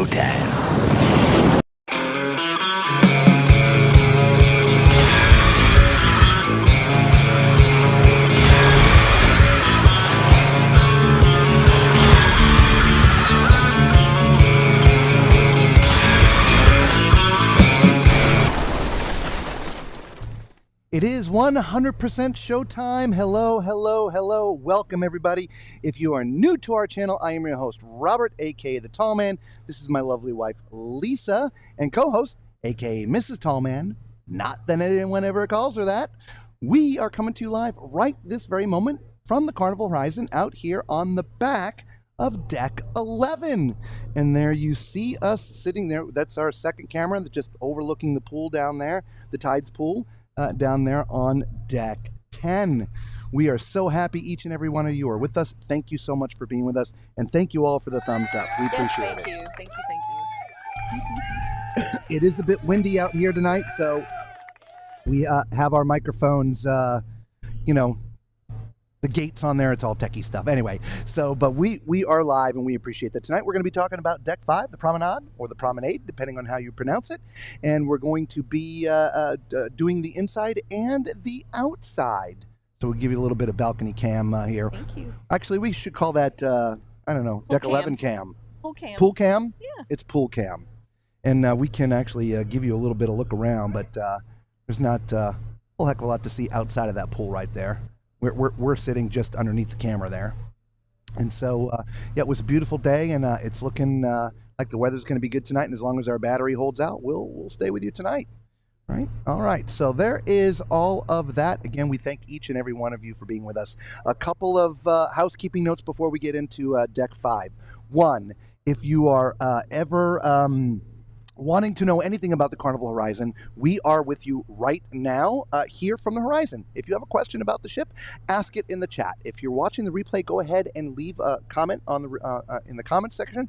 showtime. It is 100% showtime. Hello, hello, hello. Welcome, everybody. If you are new to our channel, I am your host, Robert, a.k.a. The Tall Man. This is my lovely wife, Lisa, and co-host, a.k.a. Mrs. Tall Man. Not that anyone ever calls her that. We are coming to you live right this very moment from the Carnival Horizon out here on the back of Deck 11. And there you see us sitting there. That's our second camera, just overlooking the pool down there, the Tides pool. Down there on Deck 10. We are so happy each and every one of you are with us. Thank you so much for being with us, and thank you all for the thumbs up. We appreciate it. Thank you. It is a bit windy out here tonight, so we have our microphones, the gates on there. It's all techie stuff. Anyway, but we are live, and we appreciate that. Tonight we're going to be talking about Deck 5, the Promenade, or the Promenade, depending on how you pronounce it. And we're going to be doing the inside and the outside. So we'll give you a little bit of balcony cam here. Thank you. Actually, we should call that, Deck 11 cam. Pool cam. Pool cam? Yeah. It's pool cam. And we can actually give you a little bit of look around, but there's not a whole heck of a lot to see outside of that pool right there. We're sitting just underneath the camera there. And so, it was a beautiful day, and it's looking like the weather's going to be good tonight. And as long as our battery holds out, we'll stay with you tonight. Right? All right. So there is all of that. Again, we thank each and every one of you for being with us. A couple of housekeeping notes before we get into Deck 5. One, if you are ever wanting to know anything about the Carnival Horizon, we are with you right now here from the Horizon. If you have a question about the ship, ask it in the chat. If you're watching the replay, go ahead and leave a comment on the in the comments section.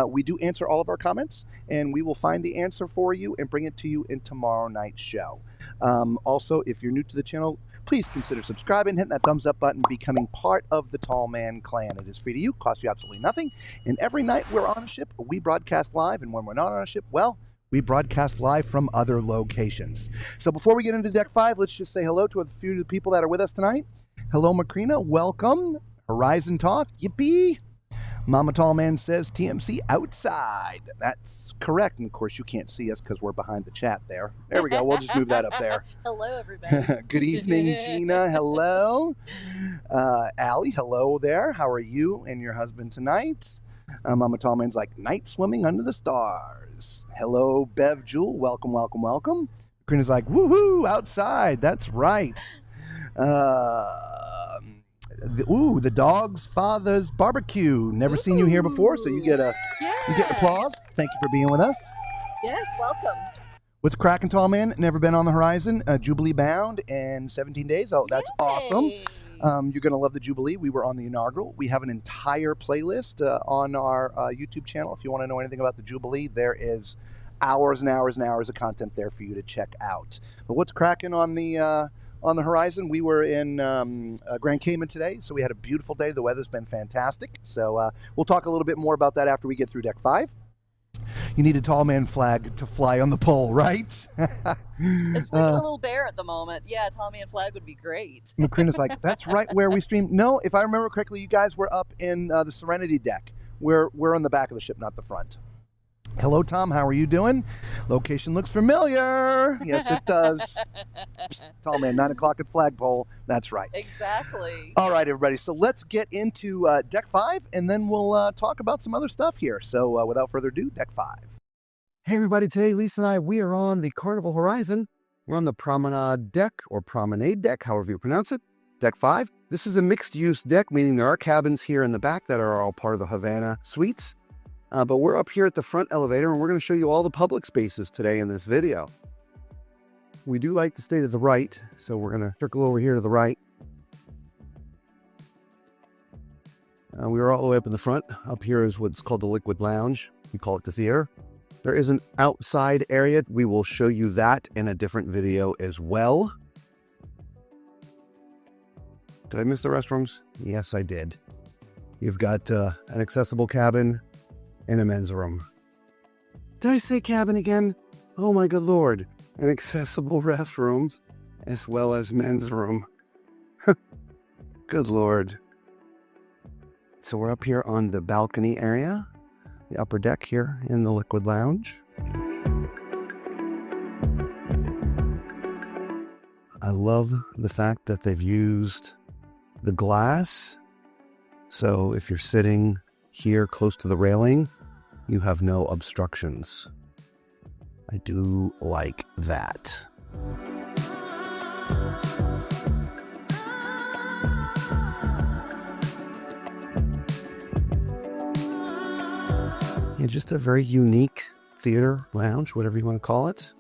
We do answer all of our comments, and we will find the answer for you and bring it to you in tomorrow night's show. Also, if you're new to the channel, please consider subscribing, hitting that thumbs up button, becoming part of the Tall Man clan. It is free to you, costs you absolutely nothing. And every night we're on a ship, we broadcast live. And when we're not on a ship, well, we broadcast live from other locations. So before we get into Deck 5, let's just say hello to a few of the people that are with us tonight. Hello, Macrina. Welcome. Horizon Talk. Yippee. Mama Tall Man says TMC outside. That's correct. And of course, you can't see us because we're behind the chat there. There we go. We'll just move that up there. Hello, everybody. Good evening, Gina. Hello. Allie, hello there. How are you and your husband tonight? Mama Tall Man's like, night swimming under the stars. Hello, Bev Jewel. Welcome, welcome, welcome. Karina's like, woohoo, outside. That's right. The dog's father's barbecue. Never seen you here before, so you get applause. Thank you for being with us. Yes, welcome. What's cracking, Tall Man? Never been on the Horizon. Jubilee bound in 17 days. Oh, that's awesome. You're going to love the Jubilee. We were on the inaugural. We have an entire playlist on our YouTube channel. If you want to know anything about the Jubilee, there is hours and hours and hours of content there for you to check out. But what's cracking on the Horizon? We were in Grand Cayman today, so we had a beautiful day. The weather's been fantastic. So we'll talk a little bit more about that after we get through Deck 5. You need a Tall Man flag to fly on the pole, right? It's like a little bear at the moment. Yeah, a Tall Man flag would be great. Macrina's like, that's right where we stream. No, if I remember correctly, you guys were up in the Serenity deck. We're on the back of the ship, not the front. Hello, Tom. How are you doing? Location looks familiar. Yes, it does. Tall Man, 9 o'clock at the flagpole. That's right. Exactly. All right, everybody. So let's get into Deck 5, and then we'll talk about some other stuff here. So without further ado, Deck 5. Hey, everybody. Today, Lisa and I, we are on the Carnival Horizon. We're on the Promenade deck, or Promenade deck, however you pronounce it. Deck 5. This is a mixed-use deck, meaning there are cabins here in the back that are all part of the Havana suites. But we're up here at the front elevator, and we're going to show you all the public spaces today in this video. We do like to stay to the right, so we're going to circle over here to the right. We are all the way up in the front. Up here is what's called the Liquid Lounge. We call it the theater. There is an outside area. We will show you that in a different video as well. Did I miss the restrooms? Yes, I did. You've got an accessible cabin and a men's room. Did I say cabin again? Oh my good lord. And accessible restrooms, as well as men's room. Good lord. So we're up here on the balcony area, the upper deck here in the Liquid Lounge. I love the fact that they've used the glass. So if you're sitting here close to the railing, you have no obstructions. I do like that. Yeah, just a very unique theater lounge, whatever you want to call it,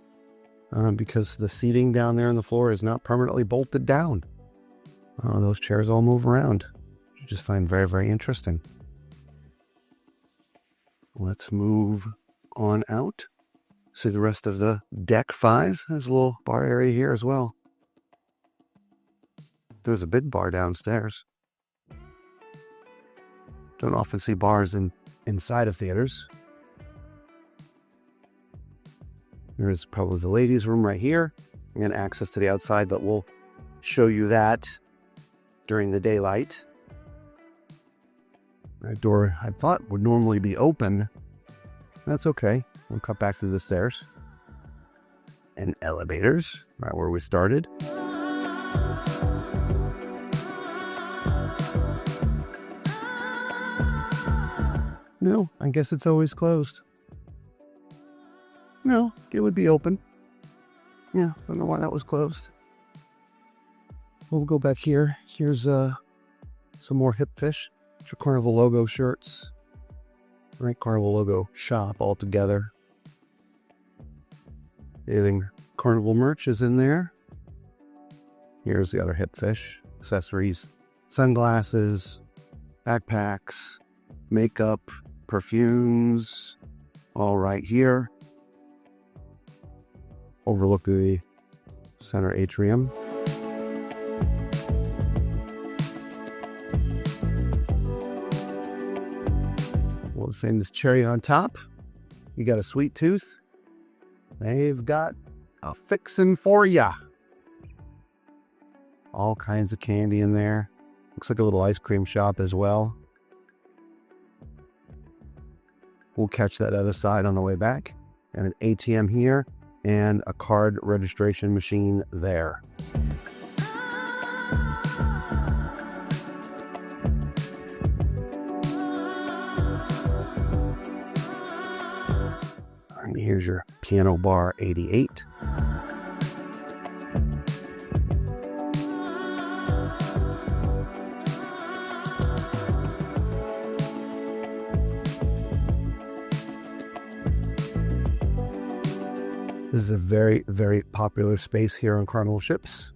because the seating down there on the floor is not permanently bolted down. Those chairs all move around. I just find very, very interesting. Let's move on out. See the rest of the deck 5. There's a little bar area here as well. There's a big bar downstairs. Don't often see bars inside of theaters. There is probably the ladies' room right here and access to the outside, but we'll show you that during the daylight. That door I thought would normally be open. That's okay. We'll cut back through the stairs. And elevators, right where we started. No, I guess it's always closed. No, it would be open. Yeah, don't know why that was closed. We'll go back here. Here's some more hip fish. It's your Carnival logo shirts. Right, Carnival logo shop all together. Anything Carnival merch is in there. Here's the other hip fish. Accessories, sunglasses, backpacks, makeup, perfumes, all right here. Overlook the center atrium. World famous cherry on top. You got a sweet tooth? They've got a fixin' for ya. All kinds of candy in there. Looks like a little ice cream shop as well. We'll catch that other side on the way back. And an ATM here and a card registration machine there. And here's your piano bar 88. This is a very, very popular space here on Carnival ships.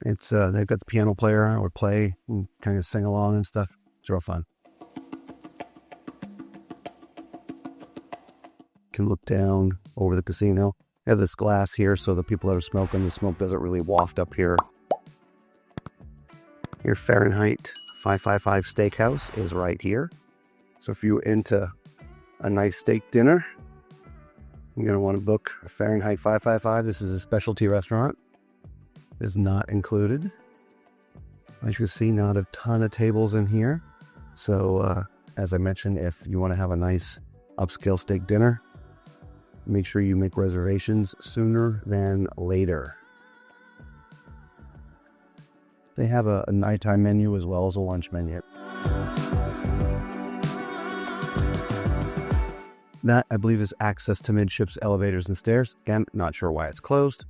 It's they've got the piano player or play and kind of sing along and stuff. It's real fun. Can look down over the casino. They have this glass here so the people that are smoking, the smoke doesn't really waft up here. Your Fahrenheit 555 steakhouse is right here. So if you're into a nice steak dinner, you're going to want to book a Fahrenheit 555. This is a specialty restaurant. It is not included. As you can see, not a ton of tables in here. So, as I mentioned, if you want to have a nice upscale steak dinner, make sure you make reservations sooner than later. They have a nighttime menu as well as a lunch menu. That, I believe, is access to midships, elevators, and stairs. Again, not sure why it's closed.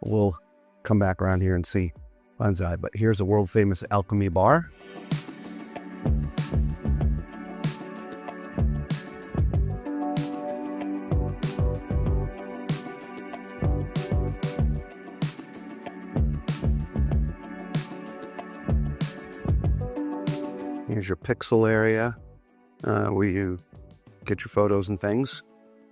We'll come back around here and see inside. But here's a world-famous Alchemy bar. Here's your pixel area where you get your photos and things.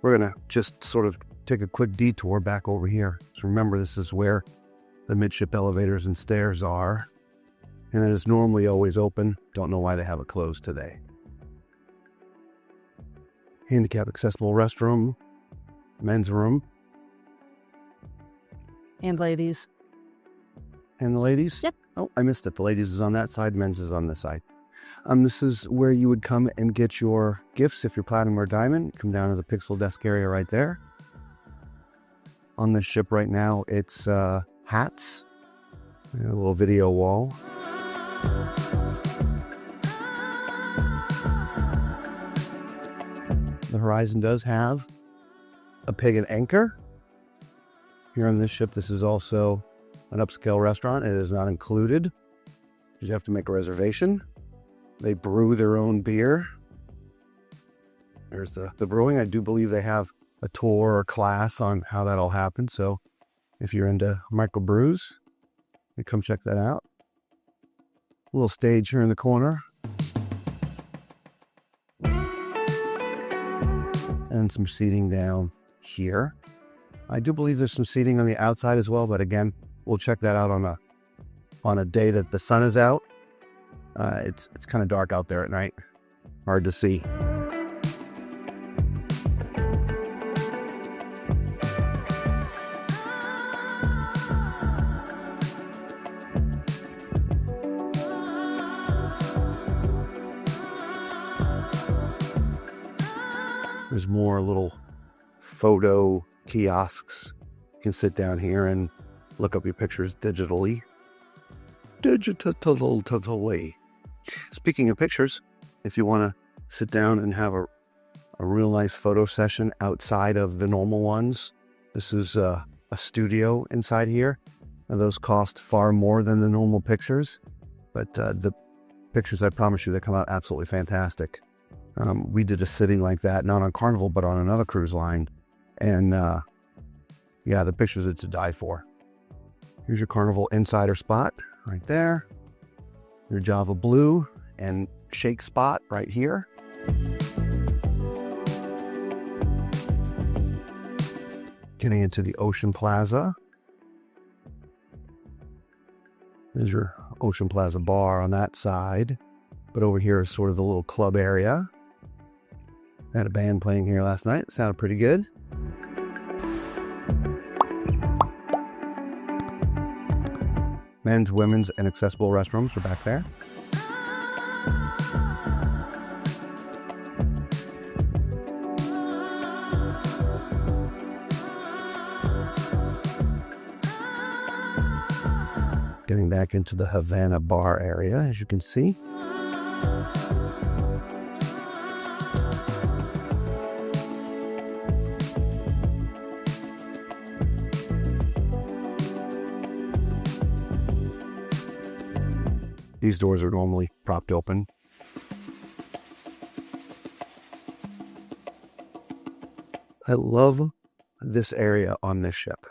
We're going to just sort of take a quick detour back over here. So remember, this is where the midship elevators and stairs are. And it is normally always open. Don't know why they have it closed today. handicap accessible restroom, men's room. And ladies. And the ladies? Yep. Oh, I missed it. The ladies is on that side, men's is on this side. This is where you would come and get your gifts if you're platinum or diamond. Come down to the pixel desk area right there. On this ship right now, it's hats, and a little video wall. The Horizon does have a pig and anchor. Here on this ship, this is also an upscale restaurant. It is not included. You have to make a reservation. They brew their own beer. There's the brewing. I do believe they have a tour or class on how that all happens. So if you're into microbrews, you come check that out. A little stage here in the corner. And some seating down here. I do believe there's some seating on the outside as well, but again, we'll check that out on a day that the sun is out. It's kind of dark out there at night. Hard to see. There's more little photo kiosks. You can sit down here and look up your pictures digitally. Digitally. Speaking of pictures, if you want to sit down and have a real nice photo session outside of the normal ones, this is a studio inside here. Now, those cost far more than the normal pictures, but the pictures, I promise you, they come out absolutely fantastic. We did a sitting like that, not on Carnival, but on another cruise line. And yeah, the pictures are to die for. Here's your Carnival insider spot right there. Your Java Blue and Shake spot right here. Getting into the Ocean Plaza. There's your Ocean Plaza bar on that side. But over here is sort of the little club area. I had a band playing here last night. It sounded pretty good. Men's, women's, and accessible restrooms are back there. Getting back into the Havana bar area, as you can see. These doors are normally propped open. I love this area on this ship.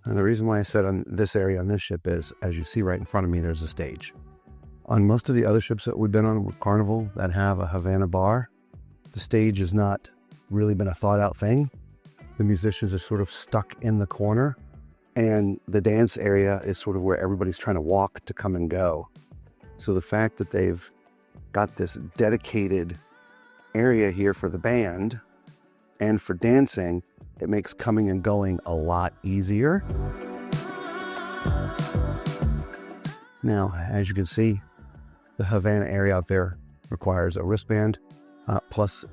And the reason why I said on this area on this ship is, as you see right in front of me, there's a stage. On most of the other ships that we've been on with Carnival that have a Havana bar, the stage has not really been a thought out thing. The musicians are sort of stuck in the corner. And the dance area is sort of where everybody's trying to walk to come and go. So the fact that they've got this dedicated area here for the band and for dancing, it makes coming and going a lot easier. Now, as you can see, the Havana area out there requires a wristband. Plus,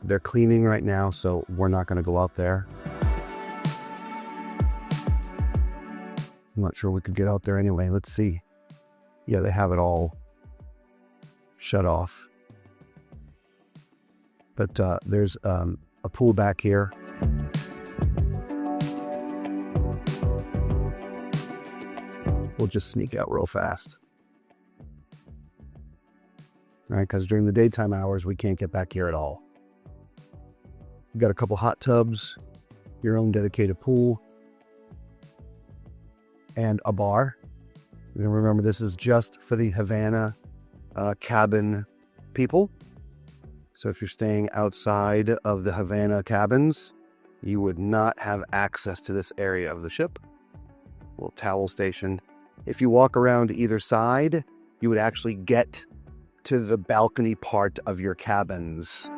they're cleaning right now, so we're not going to go out there. I'm not sure we could get out there anyway. Let's see. Yeah, they have it all shut off. But there's a pool back here. We'll just sneak out real fast. All right, because during the daytime hours, we can't get back here at all. We've got a couple hot tubs, your own dedicated pool, and a bar. And remember, this is just for the Havana cabin people. So if you're staying outside of the Havana cabins, you would not have access to this area of the ship. Little towel station. If you walk around either side, you would actually get to the balcony part of your cabins.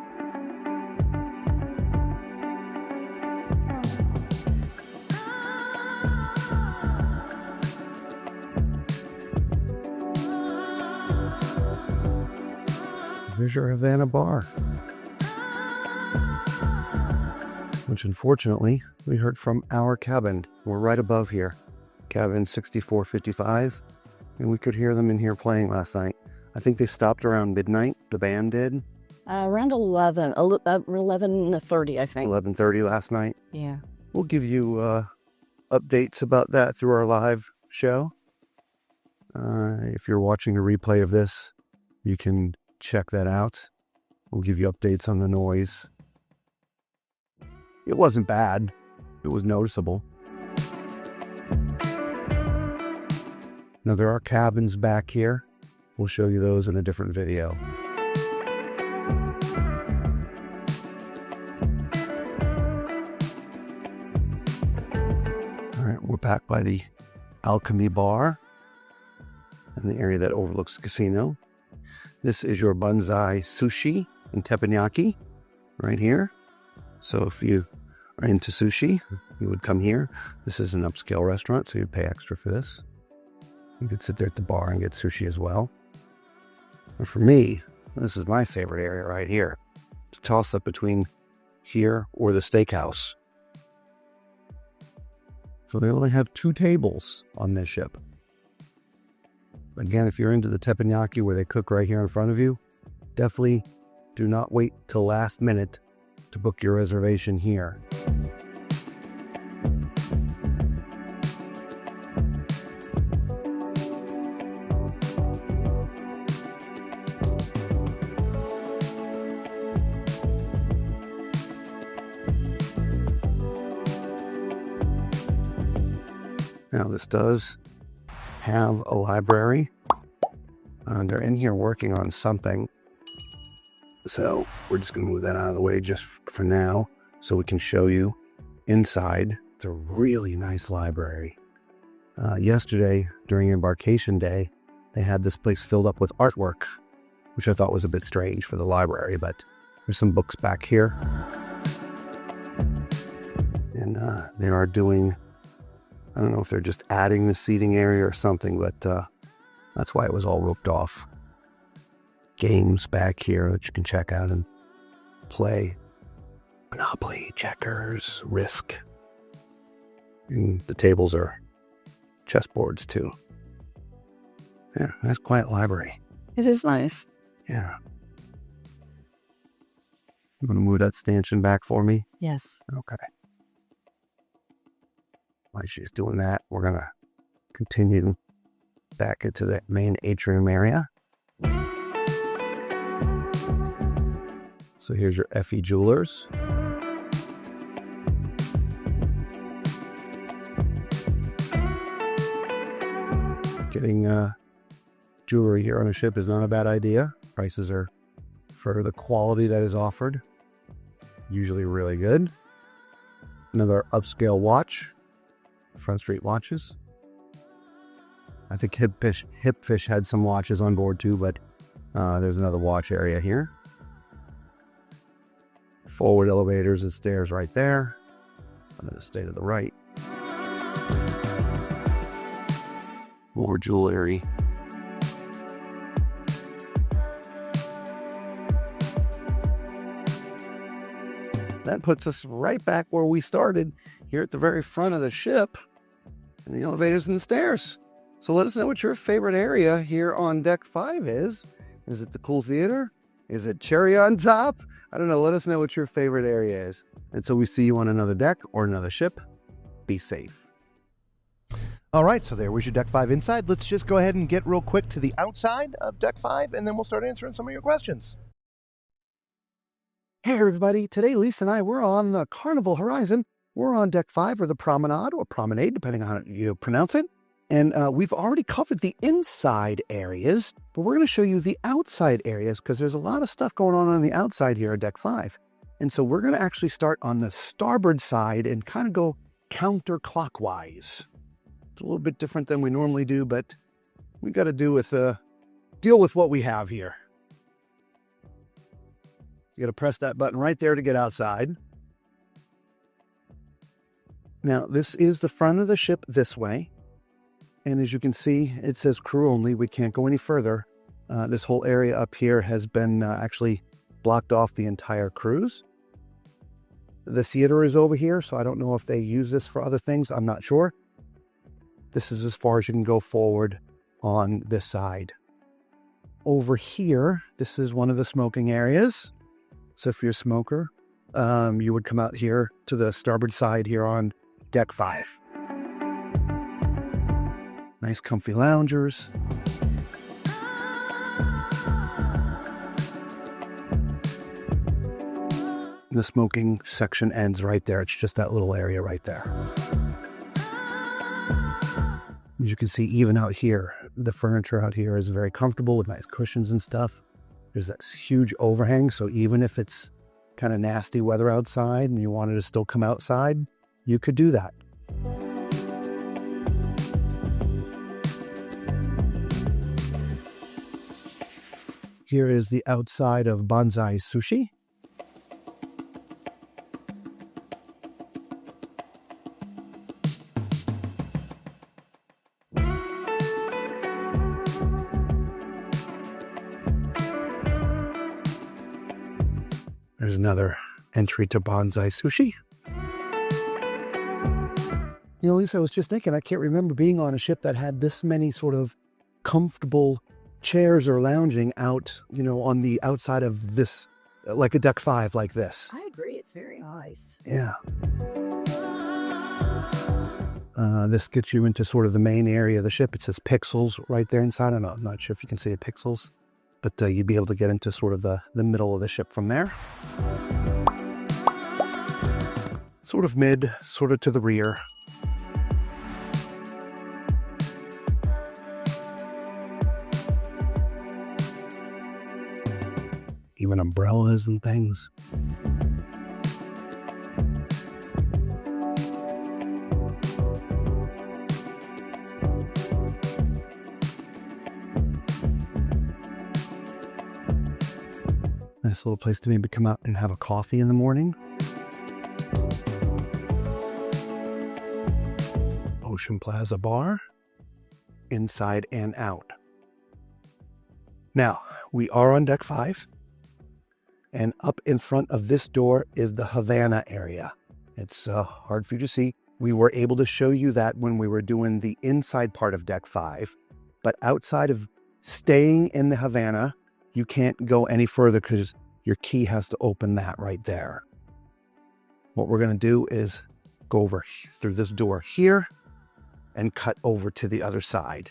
There's your Havana bar, which unfortunately we heard from our cabin. We're right above here, cabin 6455, and we could hear them in here playing last night. I think they stopped around midnight, the band did. Around 11:30, I think. 11:30 last night. Yeah. We'll give you updates about that through our live show. If you're watching a replay of this, you can check that out. We'll give you updates on the noise. It wasn't bad. It was noticeable. Now there are cabins back here. We'll show you those in a different video. All right, we're back by the Alchemy Bar in the area that overlooks the casino. This is your Banzai Sushi and Teppanyaki right here. So if you are into sushi, you would come here. This is an upscale restaurant, so you'd pay extra for this. You could sit there at the bar and get sushi as well. And for me, this is my favorite area right here. It's a toss-up between here or the steakhouse. So they only have 2 tables on this ship. Again, if you're into the teppanyaki where they cook right here in front of you, definitely do not wait till last minute to book your reservation here. Now this does have a library. They're in here working on something. So we're just going to move that out of the way just for now so we can show you inside. It's a really nice library. Yesterday, during embarkation day, they had this place filled up with artwork, which I thought was a bit strange for the library, but there's some books back here. And they are doing, I don't know if they're just adding the seating area or something, but that's why it was all roped off. Games back here that you can check out and play. Monopoly, checkers, Risk. And the tables are chessboards too. Yeah, nice quiet library. It is nice. Yeah. You want to move that stanchion back for me? Yes. Okay. While she's doing that, we're going to continue back into the main atrium area. So here's your Effie Jewelers. Getting jewelry here on a ship is not a bad idea. Prices are, for the quality that is offered, usually really good. Another upscale watch. Front Street watches. I think Hipfish had some watches on board too, but there's another watch area here. Forward elevators and stairs right there. I'm going to stay to the right. More jewelry. That puts us right back where we started, here at the very front of the ship, and the elevators and the stairs. So let us know what your favorite area here on Deck 5 is. Is it the cool theater? Is it cherry on top? I don't know. Let us know what your favorite area is. Until we see you on another deck or another ship, be safe. All right, so there was your Deck 5 inside. Let's just go ahead and get real quick to the outside of Deck 5, and then we'll start answering some of your questions. Hey everybody, today Lisa and I, we're on the Carnival Horizon. We're on Deck 5, or the Promenade, or Promenade, depending on how you pronounce it. And we've already covered the inside areas, but we're going to show you the outside areas because there's a lot of stuff going on the outside here at Deck 5. And so we're going to actually start on the starboard side and kind of go counterclockwise. It's a little bit different than we normally do, but we got to deal with what we have here. You got to press that button right there to get outside. Now, this is the front of the ship this way. And as you can see, it says crew only. We can't go any further This whole area up here has been actually blocked off the entire cruise. The theater is over here, so I don't know if they use this for other things. I'm not sure. This is as far as you can go forward on this side. Over here, this is one of the smoking areas. So if you're a smoker, you would come out here to the starboard side here on deck 5. Nice comfy loungers. The smoking section ends right there. It's just that little area right there. As you can see, even out here, the furniture out here is very comfortable with nice cushions and stuff. There's that huge overhang, so even if it's kind of nasty weather outside and you wanted to still come outside, you could do that. Here is the outside of Bonsai Sushi. There's another entry to Bonsai Sushi. You know, Lisa, I was just thinking, I can't remember being on a ship that had this many sort of comfortable chairs or lounging out, you know, on the outside of this, like a deck 5 like this. I agree. It's very nice. Yeah. This gets you into sort of the main area of the ship. It says Pixels right there inside. I'm not sure if you can see it, Pixels. But you'd be able to get into sort of the middle of the ship from there. Sort of mid, sort of to the rear. Even umbrellas and things. Nice little place to maybe come out and have a coffee in the morning. Ocean Plaza Bar, inside and out. Now, we are on deck 5, and up in front of this door is the Havana area. It's hard for you to see. We were able to show you that when we were doing the inside part of deck 5, but outside of staying in the Havana, you can't go any further because your key has to open that right there. What we're going to do is go over through this door here and cut over to the other side.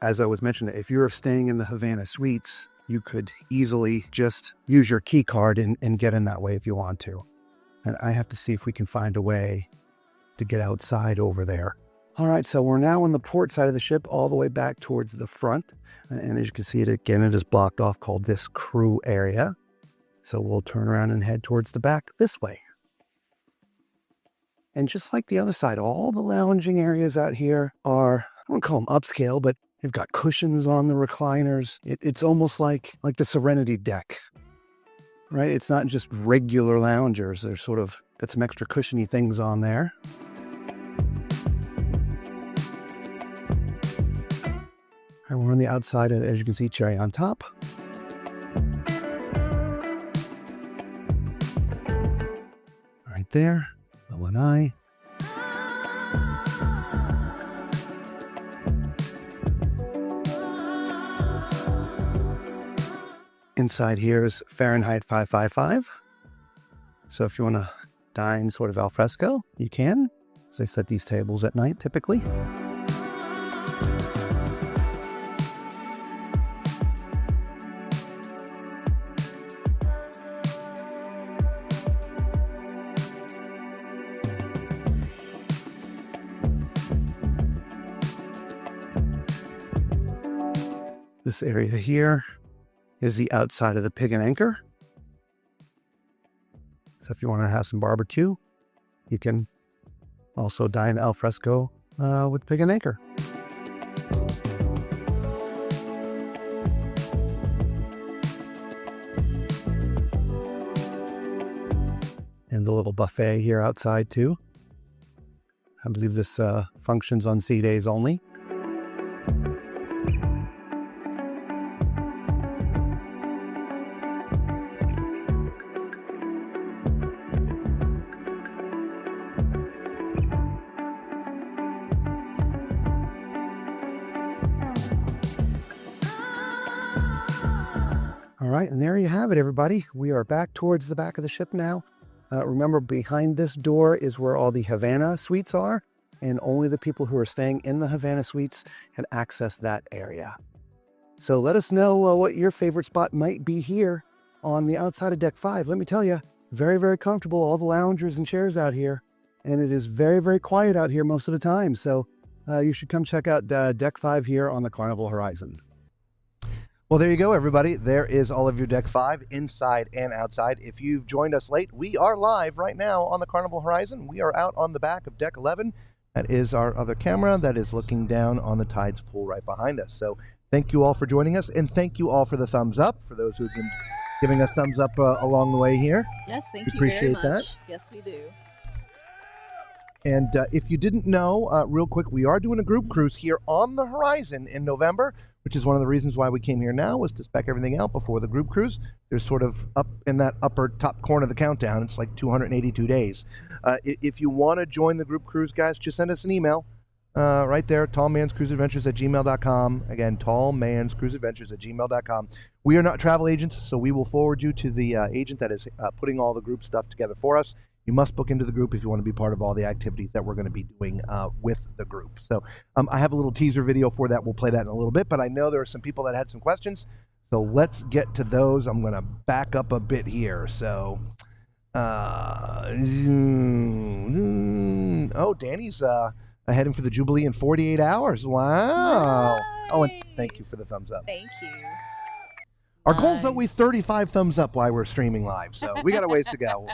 As I was mentioning, if you're staying in the Havana Suites, you could easily just use your key card and get in that way if you want to. And I have to see if we can find a way to get outside over there. All right, so we're now on the port side of the ship, all the way back towards the front. And as you can see, it again, it is blocked off, called this crew area. So we'll turn around and head towards the back this way. And just like the other side, all the lounging areas out here are, I don't call them upscale, but they've got cushions on the recliners. It's almost like the Serenity deck, right? It's not just regular loungers. They're sort of got some extra cushiony things on there. And we're on the outside, as you can see, cherry on top. Right there, Low and I. Inside here is Fahrenheit 555. So if you want to dine sort of al fresco, you can. So they set these tables at night typically. This area here is the outside of the Pig and Anchor. So if you want to have some barbecue, you can also dine al fresco with Pig and Anchor. And the little buffet here outside too. I believe this functions on sea days only. right, and there you have it, everybody. We are back towards the back of the ship now. Remember, behind this door is where all the Havana suites are, and only the people who are staying in the Havana suites can access that area. So let us know what your favorite spot might be here on the outside of Deck 5. Let me tell you, very, very comfortable, all the loungers and chairs out here, and it is very, very quiet out here most of the time. So you should come check out Deck 5 here on the Carnival Horizon. Well, there you go, everybody. There is all of your Deck 5, inside and outside. If you've joined us late, we are live right now on the Carnival Horizon. We are out on the back of Deck 11. That is our other camera that is looking down on the Tides pool right behind us. So thank you all for joining us, and thank you all for the thumbs up, for those who've been giving us thumbs up along the way here. Yes, thank we you appreciate very much. that. Yes, we do. And if you didn't know, real quick, we are doing a group cruise here on the Horizon in November, which is one of the reasons why we came here now, was to spec everything out before the group cruise. There's sort of up in that upper top corner of the countdown. It's like 282 days. If you want to join the group cruise, guys, just send us an email right there, tallmanscruiseadventures@gmail.com. Again, tallmanscruiseadventures@gmail.com. We are not travel agents, so we will forward you to the agent that is putting all the group stuff together for us. You must book into the group if you want to be part of all the activities that we're going to be doing with the group. So I have a little teaser video for that. We'll play that in a little bit, but I know there are some people that had some questions. So let's get to those. I'm going to back up a bit here. So, Danny's heading for the Jubilee in 48 hours. Wow. Nice. Oh, and thank you for the thumbs up. Thank you. Our goal is always 35 thumbs up while we're streaming live, so we got a ways to go.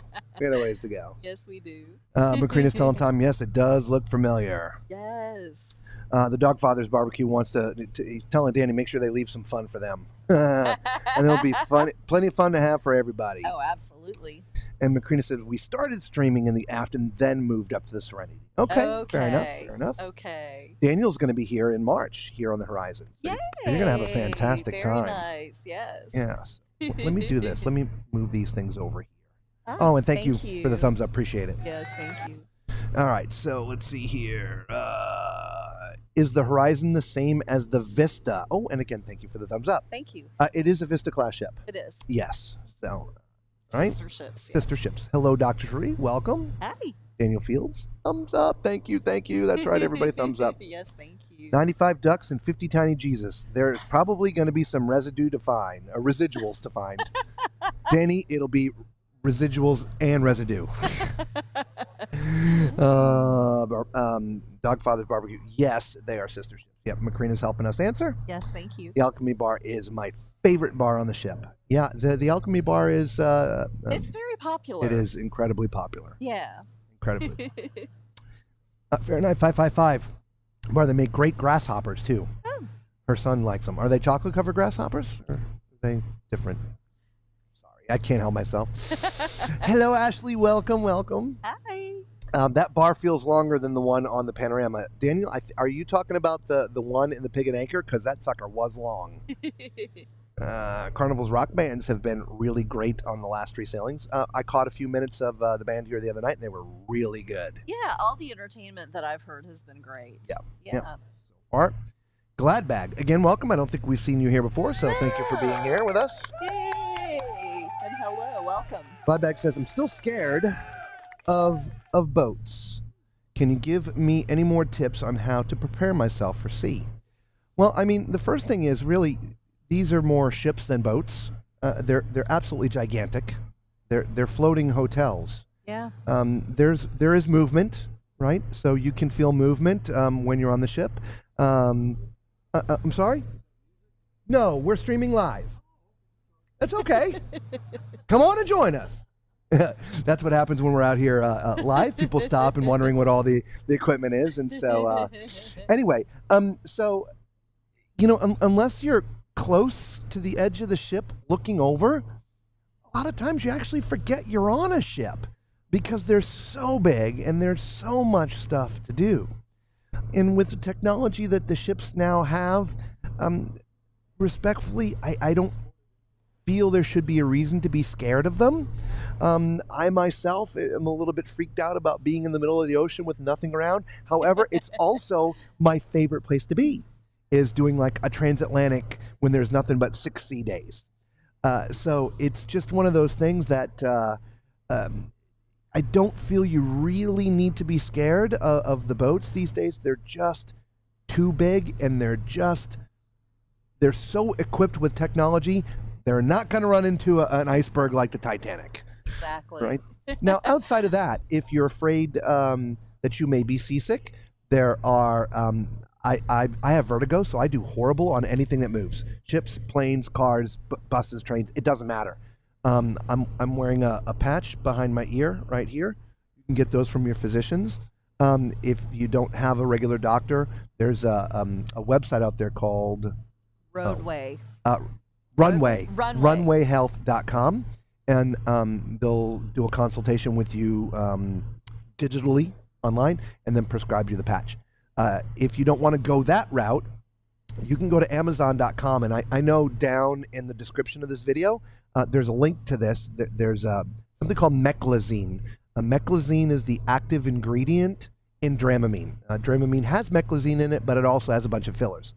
Yes, we do. Macrina's telling Tom, yes, it does look familiar. Yes. The Dogfather's Barbecue wants to telling Danny, make sure they leave some fun for them. And it'll be fun, plenty of fun to have for everybody. Oh, absolutely. And Macrina said, we started streaming in the aft and then moved up to the Serenity. Okay. Fair enough. Okay. Daniel's going to be here in March, here on the Horizon. Yay. You're going to have a fantastic time. Very nice, yes. Yes. Let me do this. Let me move these things over here. Oh, and thank you for the thumbs up. Appreciate it. Yes, thank you. All right, so let's see here. Is the Horizon the same as the Vista? Oh, and again, thank you for the thumbs up. Thank you. It is a Vista class ship. It is. Yes. So, all right. Sister ships. Yes. Sister ships. Hello, Dr. Cherie. Welcome. Hi. Daniel Fields. Thumbs up. Thank you. That's right, everybody. Thumbs up. Yes, thank you. 95 ducks and 50 tiny Jesus. There's probably going to be some residuals to find. Danny, it'll be residuals and residue. Dogfather's Barbecue. Yes, they are sister ships. Yep, Macrina's helping us answer. Yes, thank you. The Alchemy Bar is my favorite bar on the ship. Yeah, the Alchemy Bar is... it's very popular. It is incredibly popular. Yeah. Incredibly. Fahrenheit 555 bar, they make great grasshoppers, too. Oh. Her son likes them. Are they chocolate-covered grasshoppers? Or are they different? I can't help myself. Hello, Ashley. Welcome. Hi. That bar feels longer than the one on the Panorama. Daniel, are you talking about the one in the Pig and Anchor? Because that sucker was long. Carnival's rock bands have been really great on the last 3 sailings. I caught a few minutes of the band here the other night, and they were really good. Yeah, all the entertainment that I've heard has been great. Yeah. So far. Gladbag. Again, welcome. I don't think we've seen you here before, so thank you for being here with us. Yay! And hello, welcome. Gladbag says, I'm still scared of boats. Can you give me any more tips on how to prepare myself for sea? Well, I mean, the first thing is really, these are more ships than boats. They're absolutely gigantic. They're floating hotels. Yeah. There is movement, right? So you can feel movement when you're on the ship. I'm sorry? No, we're streaming live. That's okay. Come on and join us. That's what happens when we're out here live. People stop and wondering what all the equipment is. And so anyway, so, you know, unless you're close to the edge of the ship looking over, a lot of times you actually forget you're on a ship because they're so big and there's so much stuff to do. And with the technology that the ships now have, respectfully, I don't feel there should be a reason to be scared of them. I myself am a little bit freaked out about being in the middle of the ocean with nothing around. However, it's also my favorite place to be, is doing like a transatlantic when there's nothing but 6 sea days. So it's just one of those things that I don't feel you really need to be scared of the boats these days. They're just too big, and they're so equipped with technology. They're not going to run into an iceberg like the Titanic. Exactly. Right? Now, outside of that, if you're afraid that you may be seasick, there are. I have vertigo, so I do horrible on anything that moves: ships, planes, cars, buses, trains. It doesn't matter. I'm wearing a patch behind my ear right here. You can get those from your physicians. If you don't have a regular doctor, there's a website out there called runwayhealth.com, and they'll do a consultation with you digitally online and then prescribe you the patch. If you don't want to go that route, you can go to Amazon.com, and I know down in the description of this video, there's a link to this. There's something called meclizine. Meclizine is the active ingredient in Dramamine. Dramamine has meclizine in it, but it also has a bunch of fillers.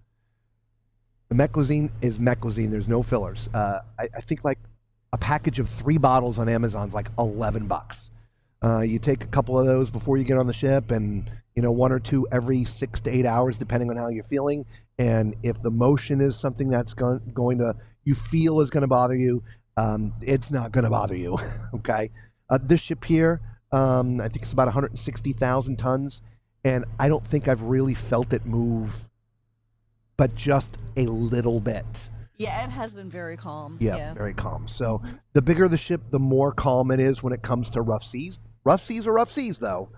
The meclizine is meclizine. There's no fillers. I think like a package of 3 bottles on Amazon is like $11. You take a couple of those before you get on the ship, and 1 or 2 every 6 to 8 hours, depending on how you're feeling. And if the motion is something that's going to you feel is going to bother you, it's not going to bother you. Okay. This ship here, I think it's about 160,000 tons, and I don't think I've really felt it move, but just a little bit. Yeah, it has been very calm. Yeah, very calm. So the bigger the ship, the more calm it is when it comes to rough seas. Rough seas are rough seas, though.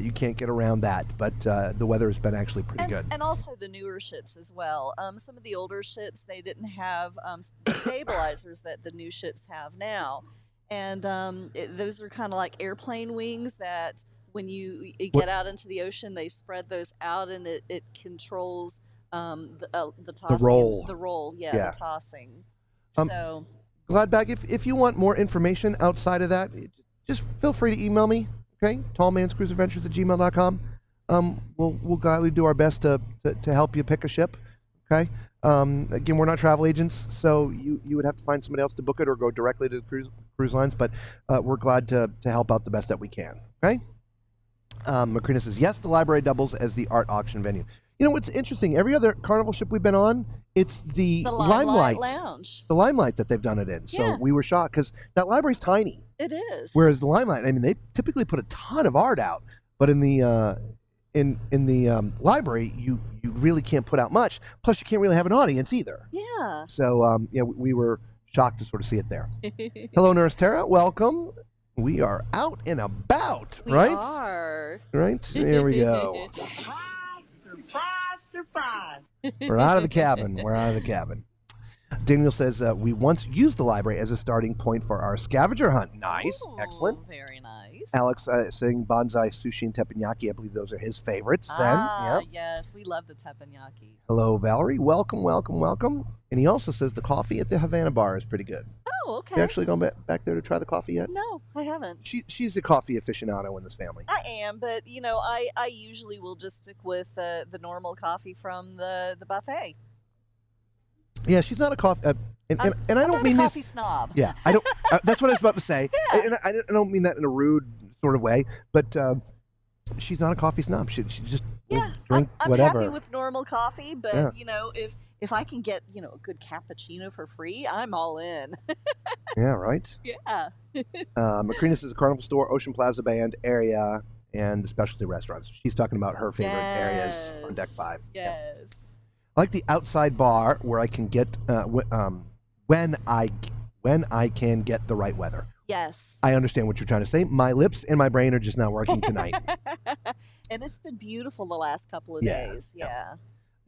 You can't get around that, but the weather has been actually pretty good. And also the newer ships as well. Some of the older ships, they didn't have the stabilizers that the new ships have now. And those are kind of like airplane wings that when you get out into the ocean, they spread those out, and it controls the tossing. The roll, the tossing. So Gladbag, if you want more information outside of that, just feel free to email me. Okay, tallmanscruiseadventures@gmail.com. We'll gladly do our best to help you pick a ship. Okay. Again, we're not travel agents, so you would have to find somebody else to book it or go directly to the cruise lines. But we're glad to help out the best that we can. Okay. Macrina says yes. The library doubles as the art auction venue. You know what's interesting? Every other Carnival ship we've been on, it's the Limelight Lounge. The Limelight that they've done it in. So we were shocked because that library's tiny. It is. Whereas the Limelight, I mean, they typically put a ton of art out, but in the library, you really can't put out much. Plus, you can't really have an audience either. Yeah. So we were shocked to sort of see it there. Hello, Nurse Tara. Welcome. We are out and about, right? We are. Right? Here we go. Surprise. We're out of the cabin. Daniel says, we once used the library as a starting point for our scavenger hunt. Nice. Ooh, excellent. Very nice. Alex saying bonsai, sushi, and teppanyaki. I believe those are his favorites then. Yep. Yes. We love the teppanyaki. Hello, Valerie. Welcome. And he also says the coffee at the Havana bar is pretty good. Oh, okay. You actually gone back there to try the coffee yet? No, I haven't. She's a coffee aficionado in this family. I am, but I usually will just stick with the normal coffee from the buffet. Yeah, she's not a coffee, and I don't mean a coffee this. snob. Yeah, I don't. That's what I was about to say, Yeah. and I don't mean that in a rude sort of way, but she's not a coffee snob. She just will drink I'm whatever. happy with normal coffee, but if I can get a good cappuccino for free, I'm all in. Yeah, right. Yeah. Macrinas is a Carnival store, Ocean Plaza Band area, and the specialty restaurants. She's talking about her favorite areas on Deck 5. Yes. Yeah. I like the outside bar where I can get when I can get the right weather. Yes. I understand what you're trying to say. My lips and my brain are just not working tonight. And it's been beautiful the last couple of days. Yeah.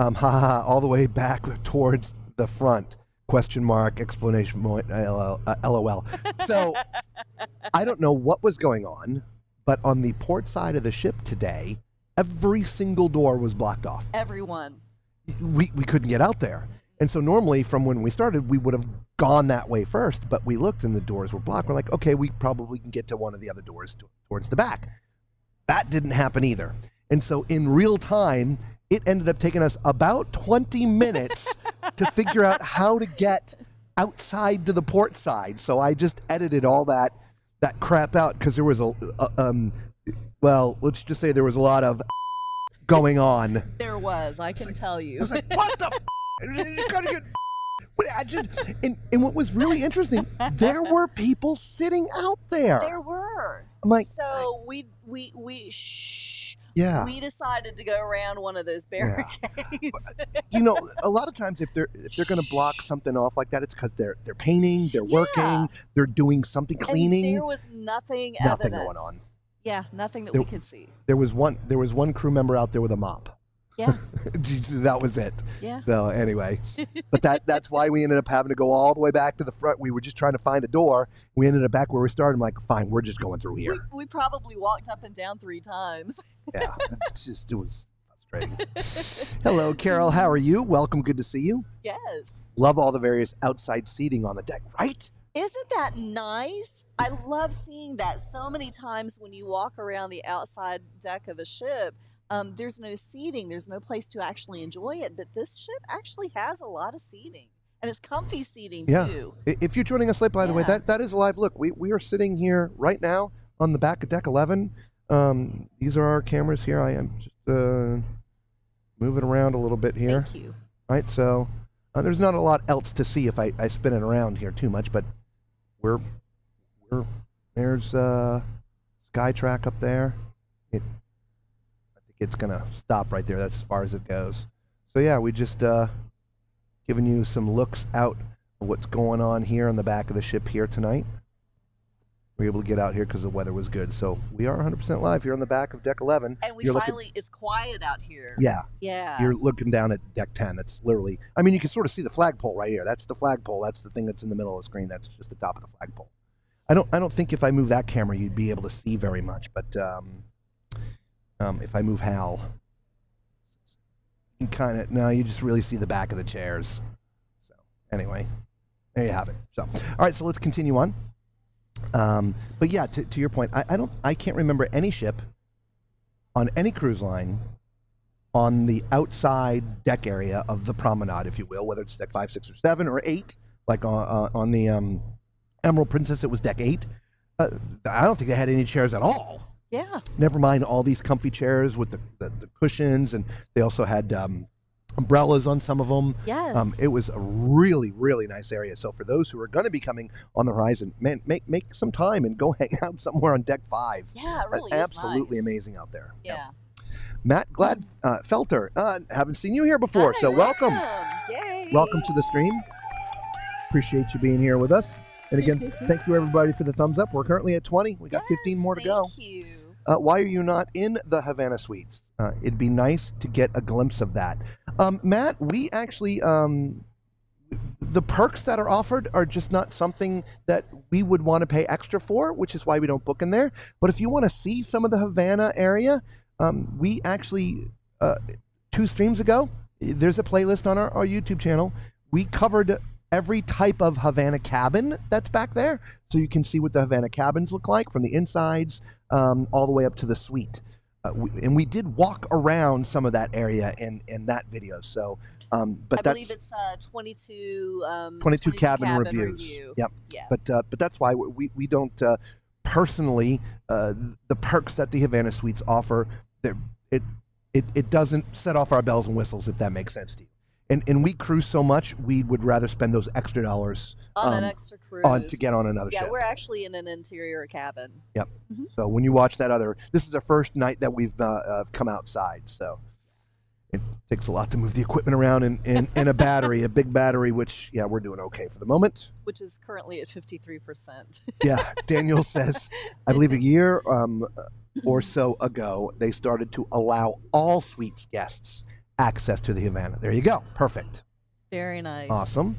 All the way back towards the front. Question mark, explanation point, LOL. So I don't know what was going on, but on the port side of the ship today, every single door was blocked off. Everyone. We couldn't get out there. And so normally from when we started, we would have gone that way first, but we looked and the doors were blocked. We're like, okay, we probably can get to one of the other doors towards the back. That didn't happen either. And so in real time, it ended up taking us about 20 minutes to figure out how to get outside to the port side. So I just edited all that crap out because there was well, let's just say there was a lot of going on. There was, I can tell you. I was like, what the you gotta get I just, and what was really interesting, there were people sitting out there. There were. I'm like, so we decided to go around one of those barricades. Yeah. A lot of times if they're going to block something off like that, it's because they're painting, they're working, they're doing something, cleaning. And there was nothing going evident. on. Yeah, nothing that we could see. There was one crew member out there with a mop. Yeah. That was it. Yeah. So anyway, but that's why we ended up having to go all the way back to the front. We were just trying to find a door. We ended up back where we started. I'm like, fine, we're just going through here. We probably walked up and down 3 times. Yeah. It was frustrating. Hello, Carol. How are you? Welcome. Good to see you. Yes. Love all the various outside seating on the deck, right? Isn't that nice? I love seeing that so many times when you walk around the outside deck of a ship. There's no seating. There's no place to actually enjoy it. But this ship actually has a lot of seating. And it's comfy seating, too. If you're joining us late, by the way, that is a live look. We are sitting here right now on the back of Deck 11. These are our cameras here. I am just moving around a little bit here. Thank you. Right, so there's not a lot else to see if I spin it around here too much, but there's Skytrack up there. It's going to stop right there. That's as far as it goes. So, yeah, we just giving you some looks out of what's going on here on the back of the ship here tonight. We were able to get out here because the weather was good. So, we are 100% live here on the back of Deck 11. And it's quiet out here. Yeah. Yeah. You're looking down at Deck 10. That's literally, I mean, you can sort of see the flagpole right here. That's the flagpole. That's the thing that's in the middle of the screen. That's just the top of the flagpole. I don't think if I move that camera, you'd be able to see very much, but if I move Hal, you you just really see the back of the chairs. So anyway, there you have it. So, all right, so let's continue on. But yeah, to your point, I can't remember any ship on any cruise line on the outside deck area of the promenade, if you will, whether it's deck 5, 6, or 7, or 8, like on the Emerald Princess, it was deck 8. I don't think they had any chairs at all. Yeah. Never mind all these comfy chairs with the cushions, and they also had umbrellas on some of them. Yes. It was a really, really nice area. So for those who are going to be coming on the horizon, man, make some time and go hang out somewhere on deck 5. Yeah, it really absolutely is nice. amazing out there. Yeah. Matt Gladfelter, haven't seen you here before, so welcome. Yay. Welcome to the stream. Appreciate you being here with us. And again, thank you everybody for the thumbs up. We're currently at 20. We got 15 more to go. Thank you. Why are you not in the Havana Suites? It'd be nice to get a glimpse of that. Matt, we actually, the perks that are offered are just not something that we would want to pay extra for, which is why we don't book in there. But if you want to see some of the Havana area, we actually, 2 streams ago, there's a playlist on our YouTube channel. We covered every type of Havana cabin that's back there. So you can see what the Havana cabins look like from the insides all the way up to the suite. And we did walk around some of that area in that video. So, but I believe it's 22 cabin reviews. Yep. Yeah. But that's why we don't personally, the perks that the Havana Suites offer, it doesn't set off our bells and whistles, if that makes sense to you. And we cruise so much, we would rather spend those extra dollars on an extra cruise to get on another ship. Yeah, we're actually in an interior cabin. Yep. Mm-hmm. So when you watch this is our first night that we've come outside. So it takes a lot to move the equipment around in a battery, a big battery, which, we're doing okay for the moment. Which is currently at 53%. Yeah. Daniel says, I believe a year or so ago, they started to allow all suites guests access to the Havana. There you go. Perfect. Very nice. Awesome.